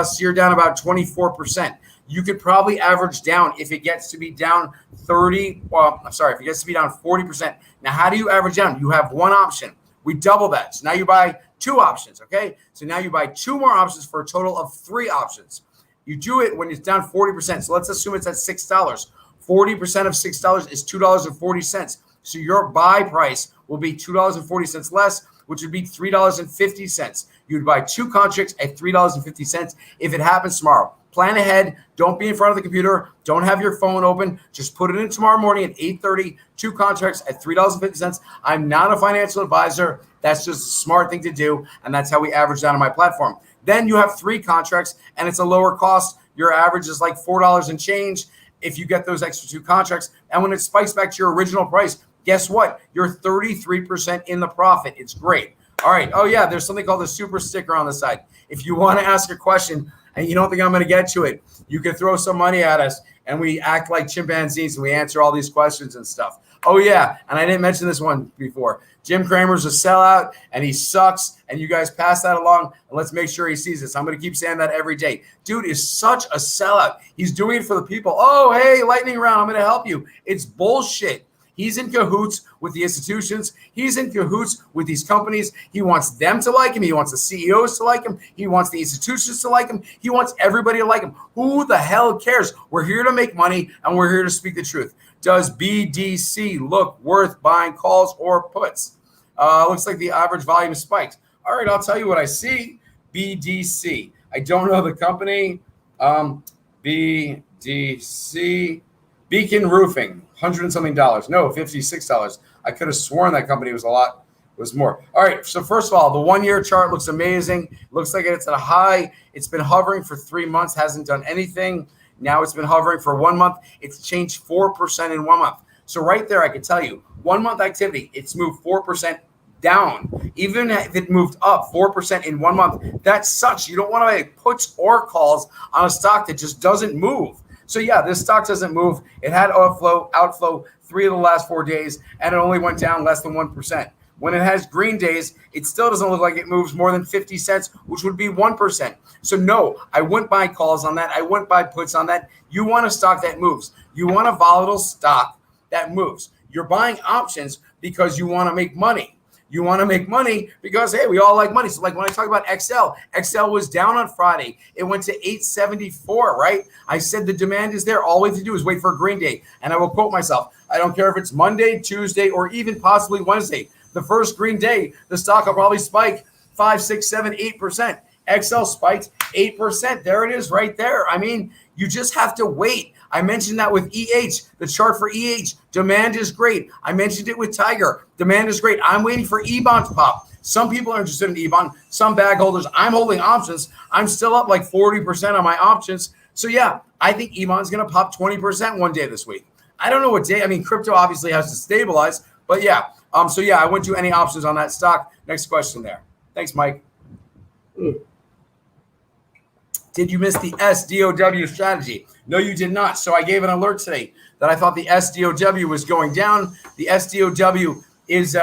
So you're down about 24%. You could probably average down if it gets to be down 30. Well, I'm sorry, if it gets to be down 40%. Now, how do you average down? You have one option. We double that. So now you buy two options, okay? So now you buy two more options for a total of three options. You do it when it's down 40%. So let's assume it's at $6. 40% of $6 is $2.40. So your buy price will be $2.40 less, which would be $3.50. You'd buy two contracts at $3.50 if it happens tomorrow. Plan ahead. Don't be in front of the computer. Don't have your phone open. Just put it in tomorrow morning at 8:30. Two contracts at $3.50. I'm not a financial advisor. That's just a smart thing to do, and that's how we average down on my platform. Then you have three contracts, and it's a lower cost. Your average is like $4 and change if you get those extra two contracts. And when it spikes back to your original price, guess what? You're 33% in the profit. It's great. All right. Oh, yeah, there's something called a super sticker on the side. If you want to ask a question and you don't think I'm going to get to it, you can throw some money at us, and we act like chimpanzees and we answer all these questions and stuff. Oh, yeah, and I didn't mention this one before. Jim Cramer's a sellout, and he sucks, and you guys pass that along, and let's make sure he sees this. I'm going to keep saying that every day. Dude is such a sellout. He's doing it for the people. Oh, hey, lightning round, I'm going to help you. It's bullshit. He's in cahoots with the institutions. He's in cahoots with these companies. He wants them to like him. He wants the CEOs to like him. He wants the institutions to like him. He wants everybody to like him. Who the hell cares? We're here to make money, and we're here to speak the truth. Does BDC look worth buying calls or puts? Looks like the average volume spiked. All right, I'll tell you what I see. BDC. I don't know the company. BDC. Beacon Roofing. $100 and something. No, $56. I could have sworn that company was more. All right. So first of all, the 1 year chart looks amazing. Looks like it's at a high. It's been hovering for 3 months, hasn't done anything. Now it's been hovering for 1 month. It's changed 4% in 1 month. So right there, I can tell you 1 month activity, it's moved 4% down. Even if it moved up 4% in 1 month, that sucks. You don't want to make puts or calls on a stock that just doesn't move. So yeah, this stock doesn't move. It had outflow 3 of the last 4 days, and it only went down less than 1%. When it has green days, it still doesn't look like it moves more than 50 cents, which would be 1%. So no, I wouldn't buy calls on that. I wouldn't buy puts on that. You want a stock that moves. You want a volatile stock that moves. You're buying options because you want to make money. You want to make money because, hey, we all like money. So like when I talk about XL was down on Friday. It went to 874, right? I said the demand is there. All we have to do is wait for a green day. And I will quote myself. I don't care if it's Monday, Tuesday, or even possibly Wednesday. The first green day, the stock will probably spike 5, 6, 7, 8%. XL spiked 8%. There it is right there. I mean, you just have to wait. I mentioned that with EH, the chart for EH. Demand is great. I mentioned it with TIGR. Demand is great. I'm waiting for E-bonds to pop. Some people are interested in E-bond. Some bag holders. I'm holding options. I'm still up like 40% on my options. So, yeah, I think E-bond's going to pop 20% one day this week. I don't know what day. I mean, crypto obviously has to stabilize. But, yeah. So, yeah, I wouldn't do any options on that stock. Next question there. Thanks, Mike. Did you miss the SDOW strategy? No, you did not. So I gave an alert today that I thought the SDOW was going down. The SDOW is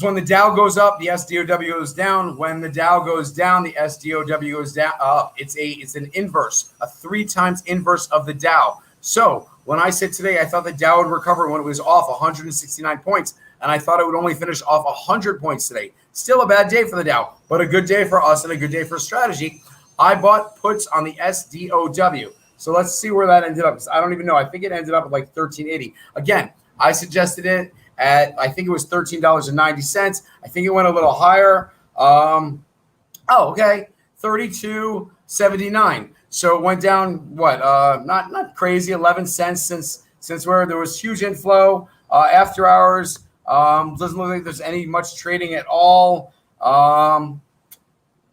when the Dow goes up, the SDOW goes down. When the Dow goes down, the SDOW goes down up. It's an inverse, a 3 times inverse of the Dow. So when I said today, I thought the Dow would recover when it was off 169 points, and I thought it would only finish off 100 points today. Still a bad day for the Dow, but a good day for us and a good day for strategy. I bought puts on the SDOW. So let's see where that ended up. I don't even know. I think it ended up at like $13.80. Again, I suggested it at, I think it was $13.90. I think it went a little higher. Okay, $32.79. So it went down not crazy, 11 cents since where there was huge inflow after hours. Doesn't look like there's any much trading at all.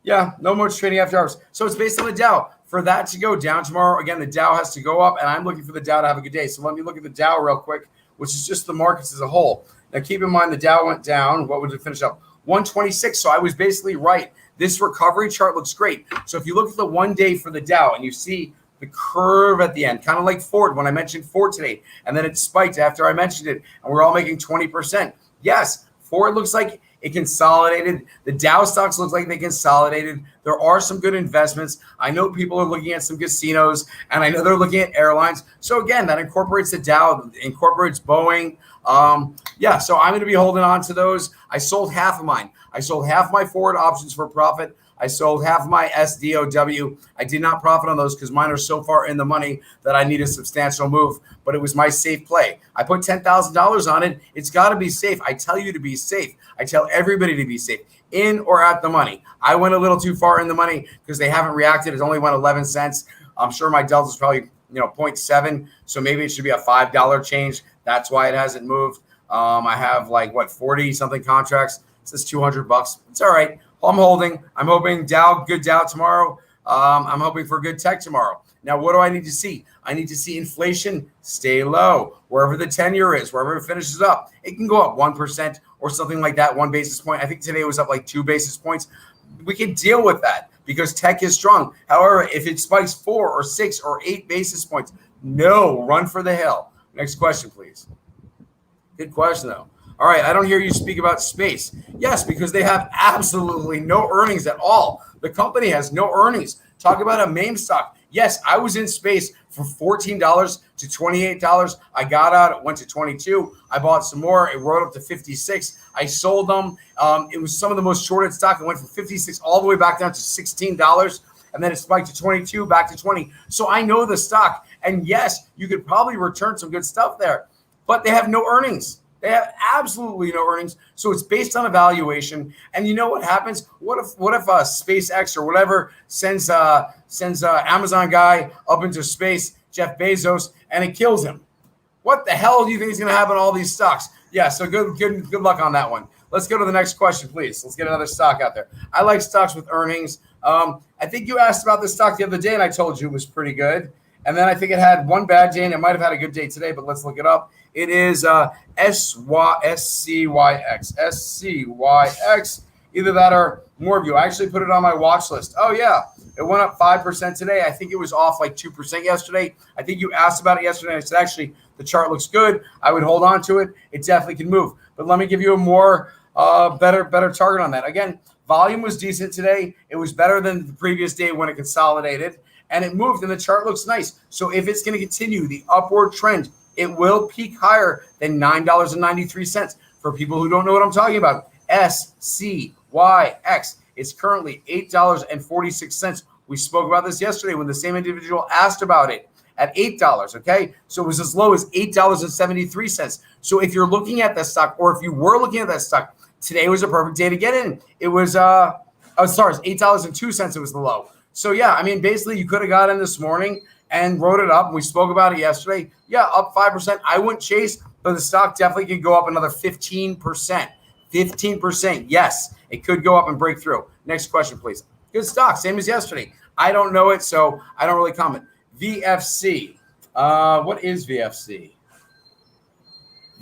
Yeah, no much trading after hours. So it's based on the Dow. For that to go down tomorrow, again, the Dow has to go up, and I'm looking for the Dow to have a good day. So let me look at the Dow real quick, which is just the markets as a whole. Now, keep in mind the Dow went down. What would it finish up? 126. So I was basically right. This recovery chart looks great. So if you look at the 1 day for the Dow and you see the curve at the end, kind of like Ford when I mentioned Ford today, and then it spiked after I mentioned it, and we're all making 20%. Yes, Ford looks like it consolidated. The Dow stocks look like they consolidated. There are some good investments. I know people are looking at some casinos, and I know they're looking at airlines. So again, that incorporates the Dow, incorporates Boeing. So I'm going to be holding on to those. I sold half of mine. I sold half my forward options for profit. I sold half of my SDOW. I did not profit on those because mine are so far in the money that I need a substantial move, but it was my safe play. I put $10,000 on it. It's got to be safe. I tell you to be safe. I tell everybody to be safe, in or out the money. I went a little too far in the money because they haven't reacted. It only went 11 cents. I'm sure my delta is probably 0.7, so maybe it should be a $5 change. That's why it hasn't moved. I have 40 something contracts. It says $200. It's all right. I'm holding. I'm hoping good Dow tomorrow. I'm hoping for good tech tomorrow. Now, what do I need to see? I need to see inflation stay low. Wherever the 10-year is, wherever it finishes up, it can go up 1% or something like that, 1 basis point. I think today it was up 2 basis points. We can deal with that because tech is strong. However, if it spikes 4 or 6 or 8 basis points, no, run for the hill. Next question, please. Good question, though. All right, I don't hear you speak about space. Yes, because they have absolutely no earnings at all. The company has no earnings. Talk about a meme stock. Yes, I was in space for $14 to $28. I got out. It went to 22. I bought some more. It rode up to 56. I sold them. It was some of the most shorted stock. It went from 56 all the way back down to $16. And then it spiked to 22, back to 20. So I know the stock. And yes, you could probably return some good stuff there. But they have no earnings. They have absolutely no earnings, so it's based on a valuation. And you know what happens? What if SpaceX or whatever sends Amazon guy up into space, Jeff Bezos, and it kills him? What the hell do you think is going to happen to all these stocks? Yeah, so good luck on that one. Let's go to the next question, please. Let's get another stock out there. I like stocks with earnings. I think you asked about this stock the other day, and I told you it was pretty good. And then I think it had one bad day, and it might have had a good day today, but let's look it up. It is SCYX. SCYX. Either that or more of you. I actually put it on my watch list. Oh, yeah. It went up 5% today. I think it was off 2% yesterday. I think you asked about it yesterday. I said, actually, the chart looks good. I would hold on to it. It definitely can move. But let me give you a more better target on that. Again, volume was decent today. It was better than the previous day when it consolidated. And it moved, and the chart looks nice. So if it's going to continue the upward trend, it will peak higher than $9.93. For people who don't know what I'm talking about, SCYX. It's currently $8.46. We spoke about this yesterday when the same individual asked about it at $8, okay? So it was as low as $8.73. So if you're looking at that stock, or if you were looking at that stock, today was a perfect day to get in. It was, $8.02. It was the low. So, yeah, I mean, basically you could have got in this morning and wrote it up. We spoke about it yesterday. Yeah, up 5%. I wouldn't chase, but the stock definitely could go up another 15%. 15%. Yes, it could go up and break through. Next question, please. Good stock, same as yesterday. I don't know it, so I don't really comment. VFC. What is VFC?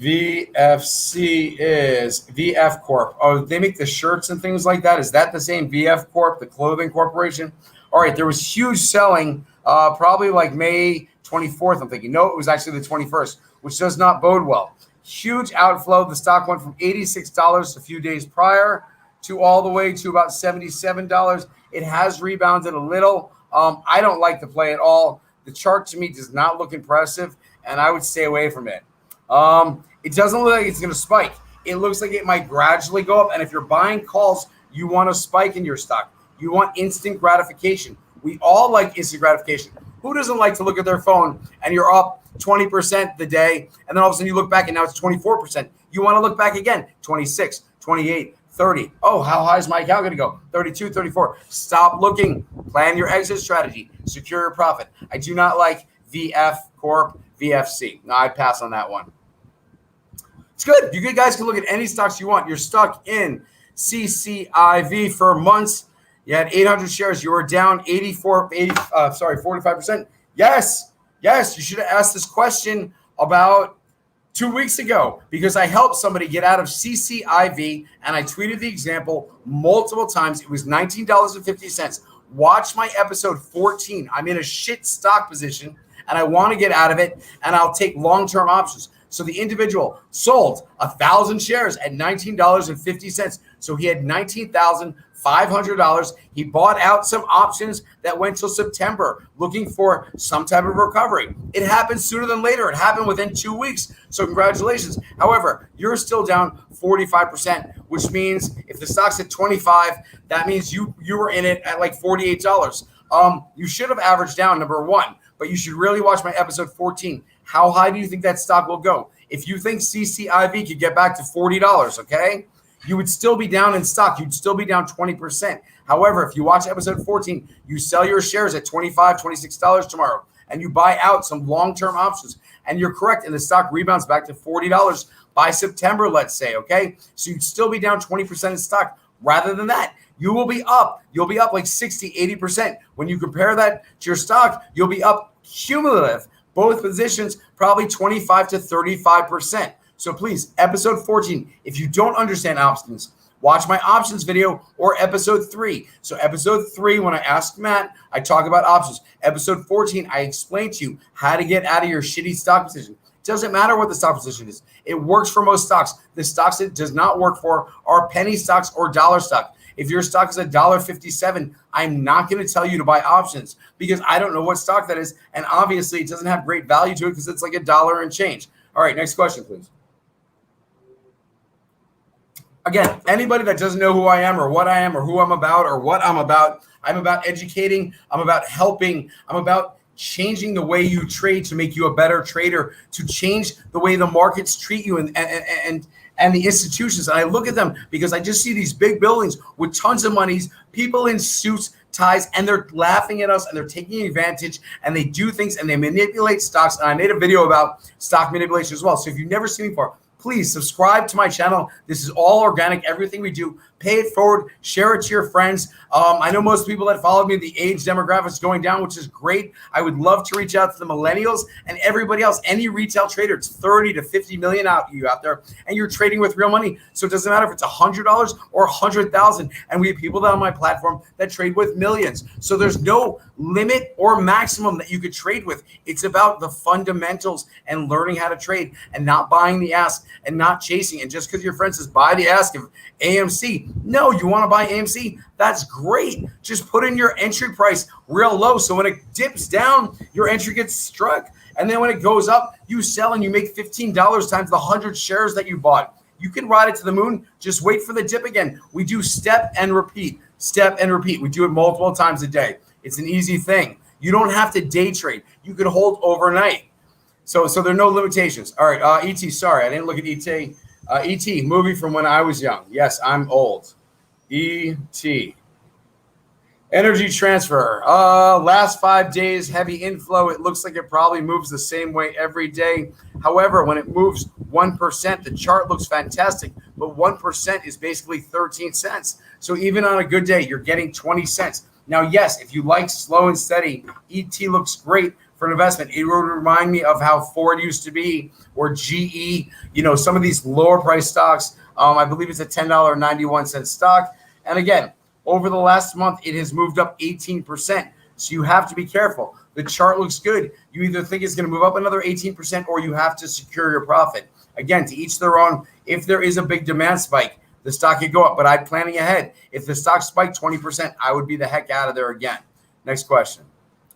VFC is VF Corp. Oh, they make the shirts and things like that. Is that the same VF Corp, the clothing corporation? All right, there was huge selling probably May 24th, I'm thinking. No, it was actually the 21st, which does not bode well. Huge outflow. The stock went from $86 a few days prior to all the way to about $77. It has rebounded a little. I don't like the play at all. The chart to me does not look impressive, and I would stay away from it. It doesn't look like it's going to spike. It looks like it might gradually go up, and if you're buying calls, you want a spike in your stock. You want instant gratification. We all like instant gratification. Who doesn't like to look at their phone and you're up 20% the day, and then all of a sudden you look back and now it's 24%. You want to look back again, 26, 28, 30. Oh, how high is my account going to go? 32, 34. Stop looking. Plan your exit strategy. Secure your profit. I do not like VF Corp, VFC. No, I pass on that one. It's good. You guys can look at any stocks you want. You're stuck in CCIV for months. You had 800 shares. You were down 45%. Yes. You should have asked this question about 2 weeks ago, because I helped somebody get out of CCIV and I tweeted the example multiple times. It was $19.50. Watch my episode 14. I'm in a shit stock position and I want to get out of it, and I'll take long-term options. So the individual sold 1,000 shares at $19.50. So he had $19,500. He bought out some options that went till September, looking for some type of recovery. It happened sooner than later. It happened within 2 weeks. So congratulations. However, you're still down 45%, which means if the stock's at 25, that means you were in it at like $48. You should have averaged down, number one, but you should really watch my episode 14. How high do you think that stock will go? If you think CCIV could get back to $40, okay, you would still be down in stock. You'd still be down 20%. However, if you watch episode 14, you sell your shares at $25, $26 tomorrow, and you buy out some long-term options, and you're correct, and the stock rebounds back to $40 by September, let's say, okay? So you'd still be down 20% in stock. Rather than that, you will be up. You'll be up like 60, 80%. When you compare that to your stock, you'll be up cumulative. Both positions, probably 25 to 35%. So please, episode 14, if you don't understand options, watch my options video or episode 3. So episode 3, when I asked Matt, I talk about options. Episode 14, I explain to you how to get out of your shitty stock position. It doesn't matter what the stock position is. It works for most stocks. The stocks it does not work for are penny stocks or dollar stock. If your stock is $1.57, I'm not going to tell you to buy options because I don't know what stock that is. And obviously it doesn't have great value to it because it's like $1 and change. All right, next question, please. Again, anybody that doesn't know who I am or what I am or who I'm about or what I'm about educating. I'm about helping. I'm about changing the way you trade to make you a better trader, to change the way the markets treat you and the institutions. And I look at them because I just see these big buildings with tons of monies, people in suits, ties, and they're laughing at us and they're taking advantage and they do things and they manipulate stocks. And I made a video about stock manipulation as well. So if you've never seen me before, please subscribe to my channel. This is all organic. Everything we do, pay it forward, share it to your friends. I know most people that follow me, the age demographic is going down, which is great. I would love to reach out to the millennials and everybody else, any retail trader. It's 30 to 50 million out there, and you're trading with real money. So it doesn't matter if it's $100 or 100,000. And we have people that on my platform that trade with millions. So there's no limit or maximum that you could trade with. It's about the fundamentals and learning how to trade and not buying the ask and not chasing. And just because your friend says buy the ask of AMC, no, you want to buy AMC? That's great. Just put in your entry price real low. So when it dips down, your entry gets struck. And then when it goes up, you sell and you make $15 times the 100 shares that you bought. You can ride it to the moon. Just wait for the dip again. We do step and repeat, step and repeat. We do it multiple times a day. It's an easy thing. You don't have to day trade. You can hold overnight. So there are no limitations. All right, ET, sorry, I didn't look at ET. ET, movie from when I was young. Yes, I'm old. ET. Energy transfer. Last 5 days, heavy inflow. It looks like it probably moves the same way every day. However, when it moves 1%, the chart looks fantastic, but 1% is basically 13 cents. So even on a good day, you're getting 20 cents. Now, yes, if you like slow and steady, ET looks great for an investment. It would remind me of how Ford used to be, or GE, some of these lower price stocks. I believe it's a $10.91 stock. And again, over the last month, it has moved up 18%. So you have to be careful. The chart looks good. You either think it's going to move up another 18% or you have to secure your profit. Again, to each their own. If there is a big demand spike, the stock could go up, but I'm planning ahead. If the stock spiked 20%, I would be the heck out of there again. Next question.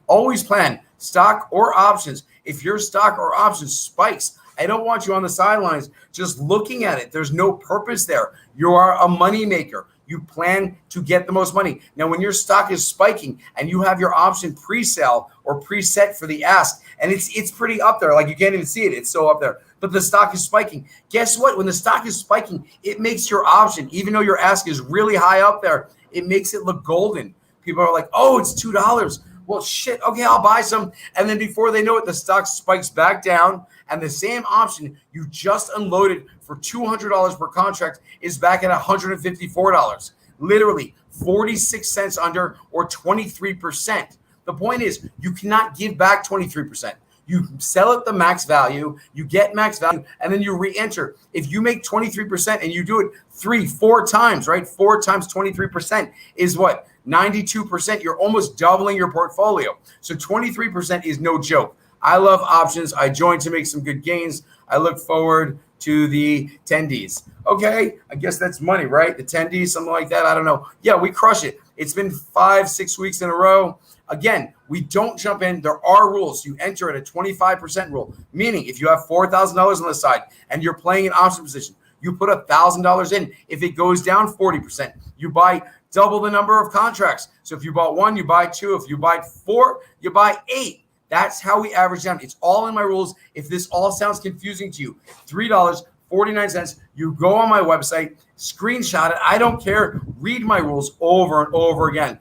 Always plan stock or options. If your stock or options spikes, I don't want you on the sidelines just looking at it. There's no purpose there. You are a money maker. You plan to get the most money. Now, when your stock is spiking and you have your option pre-sale or preset for the ask, and it's pretty up there, like you can't even see it. It's so up there. But the stock is spiking. Guess what? When the stock is spiking, it makes your option, even though your ask is really high up there, it makes it look golden. People are like, oh, it's $2. Well, shit, okay, I'll buy some. And then before they know it, the stock spikes back down, and the same option you just unloaded for $200 per contract is back at $154. Literally 46 cents under, or 23%. The point is, you cannot give back 23%. You sell at the max value, you get max value, and then you re-enter. If you make 23% and you do it 3-4 times, right? 4 times 23% is what? 92%. You're almost doubling your portfolio. So 23% is no joke. I love options. I joined to make some good gains. I look forward to the 10Ds. Okay, I guess that's money, right? The 10Ds, something like that. I don't know. Yeah, we crush it. It's been 5-6 weeks in a row. Again, we don't jump in. There are rules. You enter at a 25% rule, meaning if you have $4,000 on the side and you're playing an option position, you put $1,000 in. If it goes down 40%, you buy double the number of contracts. So if you bought 1, you buy 2. If you buy 4, you buy 8. That's how we average down. It's all in my rules. If this all sounds confusing to you, $3.49. You go on my website, screenshot it. I don't care. Read my rules over and over again.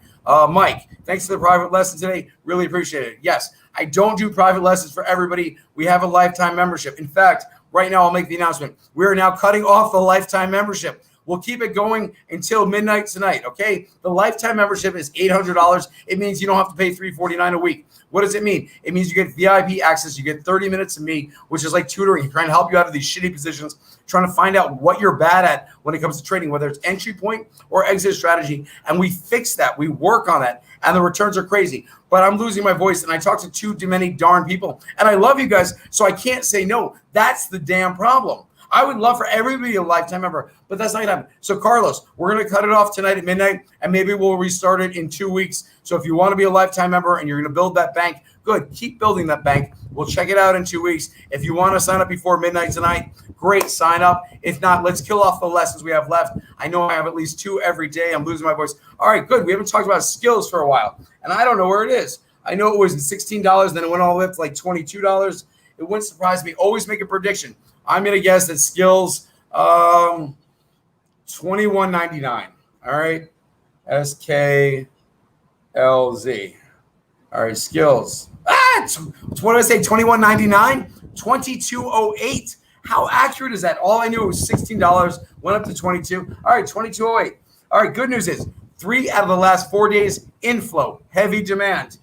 Mike, thanks for the private lesson today. Really appreciate it. Yes, I don't do private lessons for everybody. We have a lifetime membership. In fact, right now I'll make the announcement. We are now cutting off the lifetime membership. We'll keep it going until midnight tonight, okay? The lifetime membership is $800. It means you don't have to pay $349 a week. What does it mean? It means you get VIP access. You get 30 minutes of me, which is like tutoring, trying to help you out of these shitty positions, trying to find out what you're bad at when it comes to trading, whether it's entry point or exit strategy. And we fix that. We work on that. And the returns are crazy. But I'm losing my voice, and I talk to too many darn people. And I love you guys, so I can't say no. That's the damn problem. I would love for everybody to be a lifetime member, but that's not going to happen. So, Carlos, we're going to cut it off tonight at midnight, and maybe we'll restart it in 2 weeks. So if you want to be a lifetime member and you're going to build that bank, good. Keep building that bank. We'll check it out in 2 weeks. If you want to sign up before midnight tonight, great, sign up. If not, let's kill off the lessons we have left. I know I have at least 2 every day. I'm losing my voice. All right, good. We haven't talked about skills for a while, and I don't know where it is. I know it was $16, then it went all the way up to like $22. It wouldn't surprise me. Always make a prediction. I'm going to guess that skills, $21.99. All right. SKLZ. All right. Skills. What did I say? $21.99? $22.08. How accurate is that? All I knew was $16, went up to $22. All right. $22.08. All right. Good news is 3 out of the last 4 days, inflow, heavy demand.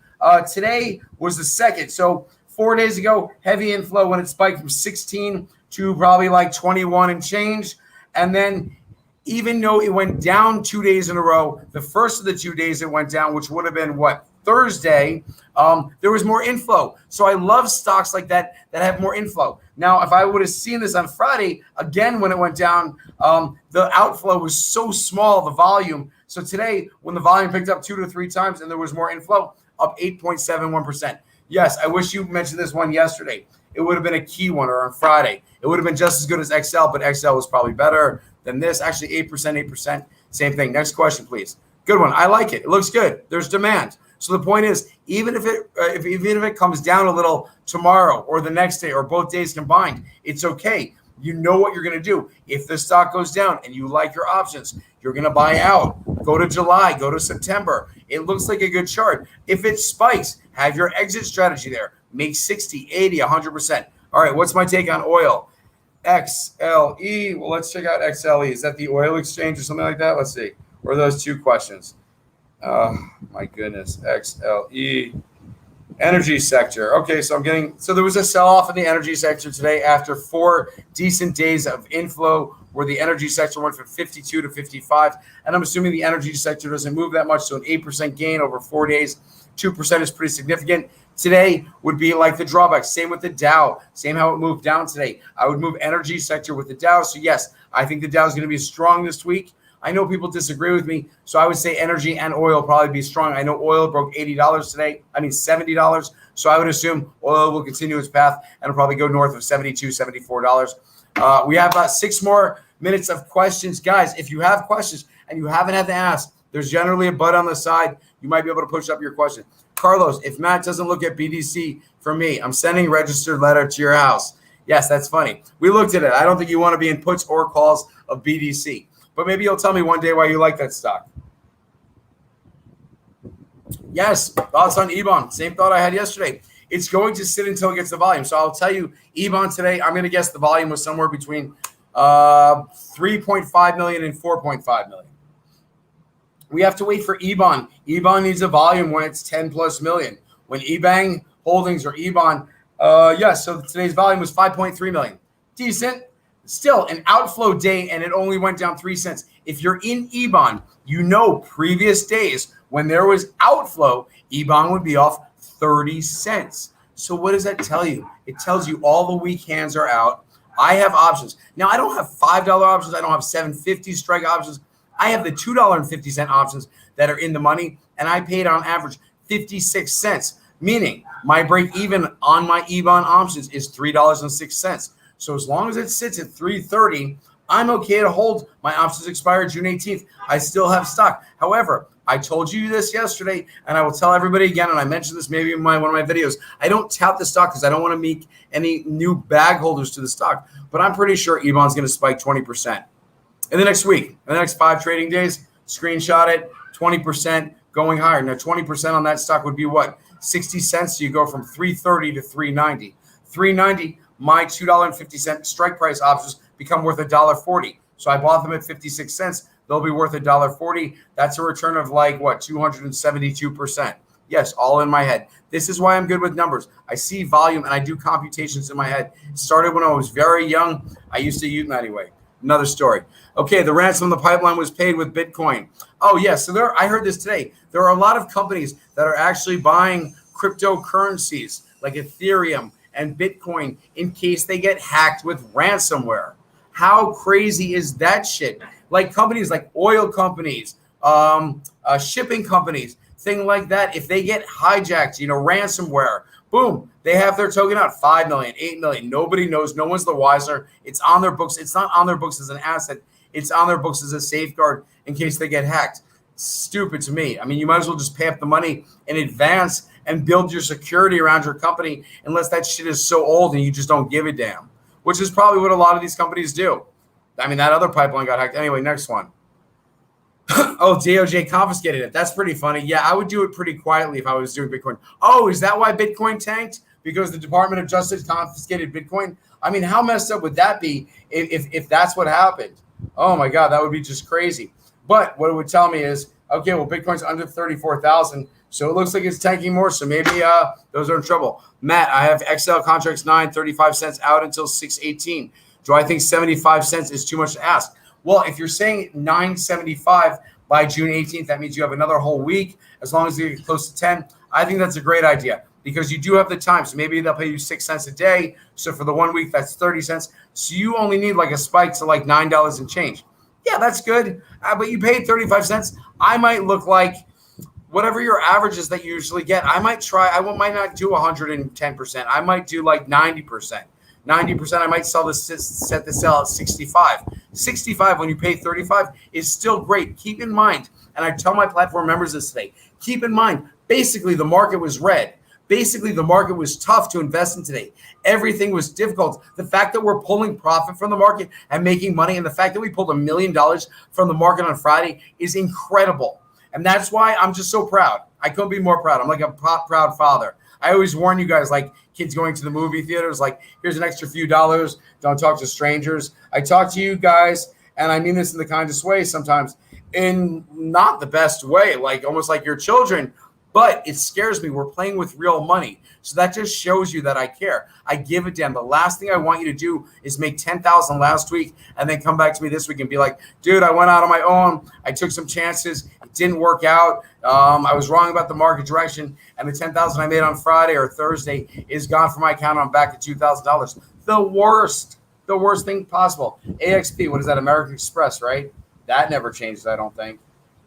Today was the second. So 4 days ago, heavy inflow when it spiked from 16 to probably like 21 and change. And then even though it went down 2 days in a row, the first of the 2 days it went down, which would have been what? Thursday, there was more inflow. So I love stocks like that have more inflow. Now, if I would have seen this on Friday, again, when it went down, the outflow was so small, the volume. So today, when the volume picked up 2 to 3 times and there was more inflow, up 8.71%. Yes, I wish you mentioned this one yesterday. It would have been a key one, or on Friday. It would have been just as good as XL, but XL was probably better than this. Actually, 8%, same thing. Next question, please. Good one. I like it. It looks good. There's demand. So the point is, even if it comes down a little tomorrow or the next day or both days combined, it's okay. You know what you're going to do. If the stock goes down and you like your options, you're going to buy out. Go to July, go to September. It looks like a good chart. If it spikes, have your exit strategy there. Make 60, 80, 100%. All right, what's my take on oil? XLE. Well, let's check out XLE. Is that the oil exchange or something like that? Let's see. Or are those 2 questions? My goodness. XLE. Energy sector. Okay, so there was a sell-off in the energy sector today after 4 decent days of inflow where the energy sector went from 52 to 55. And I'm assuming the energy sector doesn't move that much, so an 8% gain over 4 days. 2% is pretty significant. Today would be like the drawback. Same with the Dow. Same how it moved down today. I would move energy sector with the Dow. So, yes, I think the Dow is going to be strong this week. I know people disagree with me, so I would say energy and oil probably be strong. I know oil broke $80 today. $70. So I would assume oil will continue its path and it'll probably go north of $72, $74. We have about 6 more minutes of questions. Guys, if you have questions, and you haven't had to ask, there's generally a button on the side. You might be able to push up your question. Carlos, if Matt doesn't look at BDC for me, I'm sending registered letter to your house. Yes, that's funny. We looked at it. I don't think you want to be in puts or calls of BDC. But maybe you'll tell me one day why you like that stock. Yes, thoughts on EBON. Same thought I had yesterday. It's going to sit until it gets the volume. So I'll tell you, EBON today, I'm going to guess the volume was somewhere between 3.5 million and 4.5 million. We have to wait for EBON. EBON needs a volume when it's 10 plus million. When EBANG Holdings or EBON, so today's volume was 5.3 million. Decent. Still an outflow day, and it only went down 3 cents. If you're in EBON, you know previous days when there was outflow, EBON would be off 30 cents. So what does that tell you? It tells you all the weak hands are out. I have options. Now, I don't have $5 options. I don't have $7.50 strike options. I have the $2.50 options that are in the money, and I paid on average 56 cents, meaning my break even on my EBON options is $3.06. So as long as it sits at 330, I'm okay to hold. My options expire June 18th. I still have stock. However, I told you this yesterday, and I will tell everybody again, and I mentioned this maybe in one of my videos. I don't tout the stock because I don't want to make any new bag holders to the stock, but I'm pretty sure EBON's going to spike 20%. In the next week, in the next 5 trading days, screenshot it, 20% going higher. Now, 20% on that stock would be what? 60 cents. So you go from 330 to 390. 390, my $2.50 strike price options become worth $1.40. So I bought them at 56 cents. They'll be worth $1.40. That's a return of 272%. Yes, all in my head. This is why I'm good with numbers. I see volume and I do computations in my head. It started when I was very young. I used to use them anyway. Another story. Okay, the ransom in the pipeline was paid with Bitcoin. Oh, yes. So I heard this today. There are a lot of companies that are actually buying cryptocurrencies like Ethereum and Bitcoin in case they get hacked with ransomware. How crazy is that shit? Like companies like oil companies, shipping companies, thing like that. If they get hijacked, ransomware, boom, they have their token out, 5 million, 8 million. Nobody knows. No one's the wiser. It's on their books. It's not on their books as an asset. It's on their books as a safeguard in case they get hacked. Stupid to me. I mean, you might as well just pay up the money in advance and build your security around your company unless that shit is so old and you just don't give a damn, which is probably what a lot of these companies do. I mean, that other pipeline got hacked. Anyway, next one. Oh, DOJ confiscated it. That's pretty funny. Yeah, I would do it pretty quietly if I was doing Bitcoin. Oh, is that why Bitcoin tanked? Because the Department of Justice confiscated Bitcoin? I mean, how messed up would that be if that's what happened? Oh, my God, that would be just crazy. But what it would tell me is, okay, well, Bitcoin's under 34,000, so it looks like it's tanking more, so maybe those are in trouble. Matt, I have XL contracts 9.35 cents out until 6.18. Do I think 75 cents is too much to ask? Well, if you're saying 9.75 by June 18th, that means you have another whole week. As long as you get close to 10, I think that's a great idea because you do have the time. So maybe they'll pay you 6 cents a day. So for the 1 week, that's 30 cents. So you only need like a spike to like $9 and change. Yeah, that's good. But you paid 35 cents. I might look like whatever your averages that you usually get. I might might not do 110%. I might do like 90%. 90%, I might set the sell at 65. 65 when you pay 35 is still great. Keep in mind, and I tell my platform members this today, keep in mind, basically the market was red. Basically, the market was tough to invest in today. Everything was difficult. The fact that we're pulling profit from the market and making money, and the fact that we pulled $1 million from the market on Friday is incredible. And that's why I'm just so proud. I couldn't be more proud. I'm like a proud father. I always warn you guys, like kids going to the movie theaters, like here's an extra few dollars. Don't talk to strangers. I talk to you guys, and I mean this in the kindest way sometimes, in not the best way, like almost like your children. But it scares me. We're playing with real money. So that just shows you that I care. I give a damn. The last thing I want you to do is make 10,000 last week and then come back to me this week and be like, dude, I went out on my own. I took some chances. It didn't work out. I was wrong about the market direction. And the 10,000 I made on Friday or Thursday is gone from my account. I'm back at $2,000. The worst thing possible. AXP, what is that? American Express, right? That never changes, I don't think.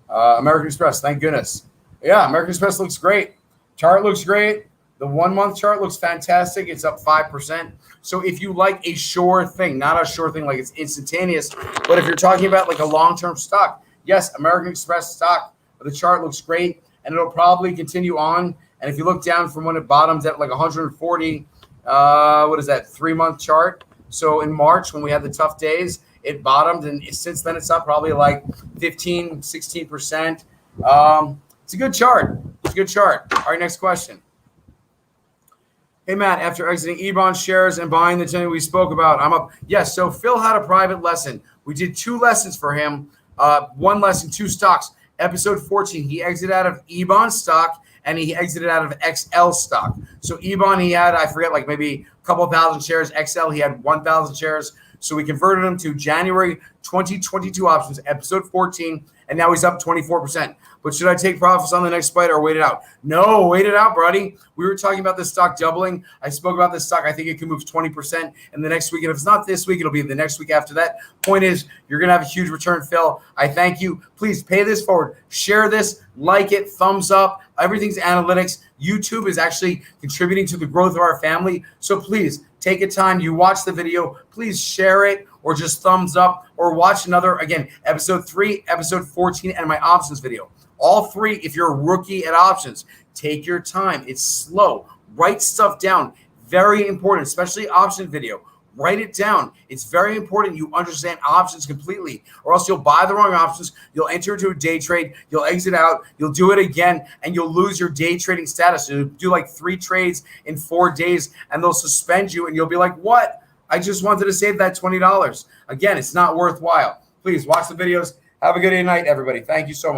American Express, thank goodness. Yeah, American Express looks great. Chart looks great. The 1 month chart looks fantastic. It's up 5%. So if you like a sure thing, not a sure thing like it's instantaneous, but if you're talking about like a long-term stock, Yes, American Express stock, the chart looks great, and it'll probably continue on. And if you look down from when it bottomed at like 140, what is that, 3-month chart? So in March, when we had the tough days, it bottomed, and since then it's up probably like 15, 16%. It's a good chart. It's a good chart. All right, next question. Hey, Matt, after exiting eBond shares and buying the 10 we spoke about, I'm up. Yes, so Phil had a private lesson. We did 2 lessons for him, 1 lesson, 2 stocks. Episode 14, he exited out of eBond stock and he exited out of XL stock. So eBond, he had, I forget, like maybe a couple thousand shares. XL, he had 1,000 shares. So we converted him to January 2022 options, episode 14, and now he's up 24%. But should I take profits on the next spike or wait it out? No, wait it out, buddy. We were talking about this stock doubling. I spoke about this stock. I think it can move 20% in the next week. And if it's not this week, it'll be the next week after that. Point is, you're going to have a huge return, Phil. I thank you. Please pay this forward. Share this, like it, thumbs up. Everything's analytics. YouTube is actually contributing to the growth of our family. So please take a time. You watch the video. Please share it or just thumbs up or watch another, again, episode 3, episode 14, and my options video. All 3, if you're a rookie at options, take your time. It's slow. Write stuff down. Very important, especially option video. Write it down. It's very important you understand options completely, or else you'll buy the wrong options. You'll enter into a day trade. You'll exit out. You'll do it again, and you'll lose your day trading status. You'll do like 3 trades in 4 days, and they'll suspend you, and you'll be like, what? I just wanted to save that $20. Again, it's not worthwhile. Please watch the videos. Have a good night, everybody. Thank you so much.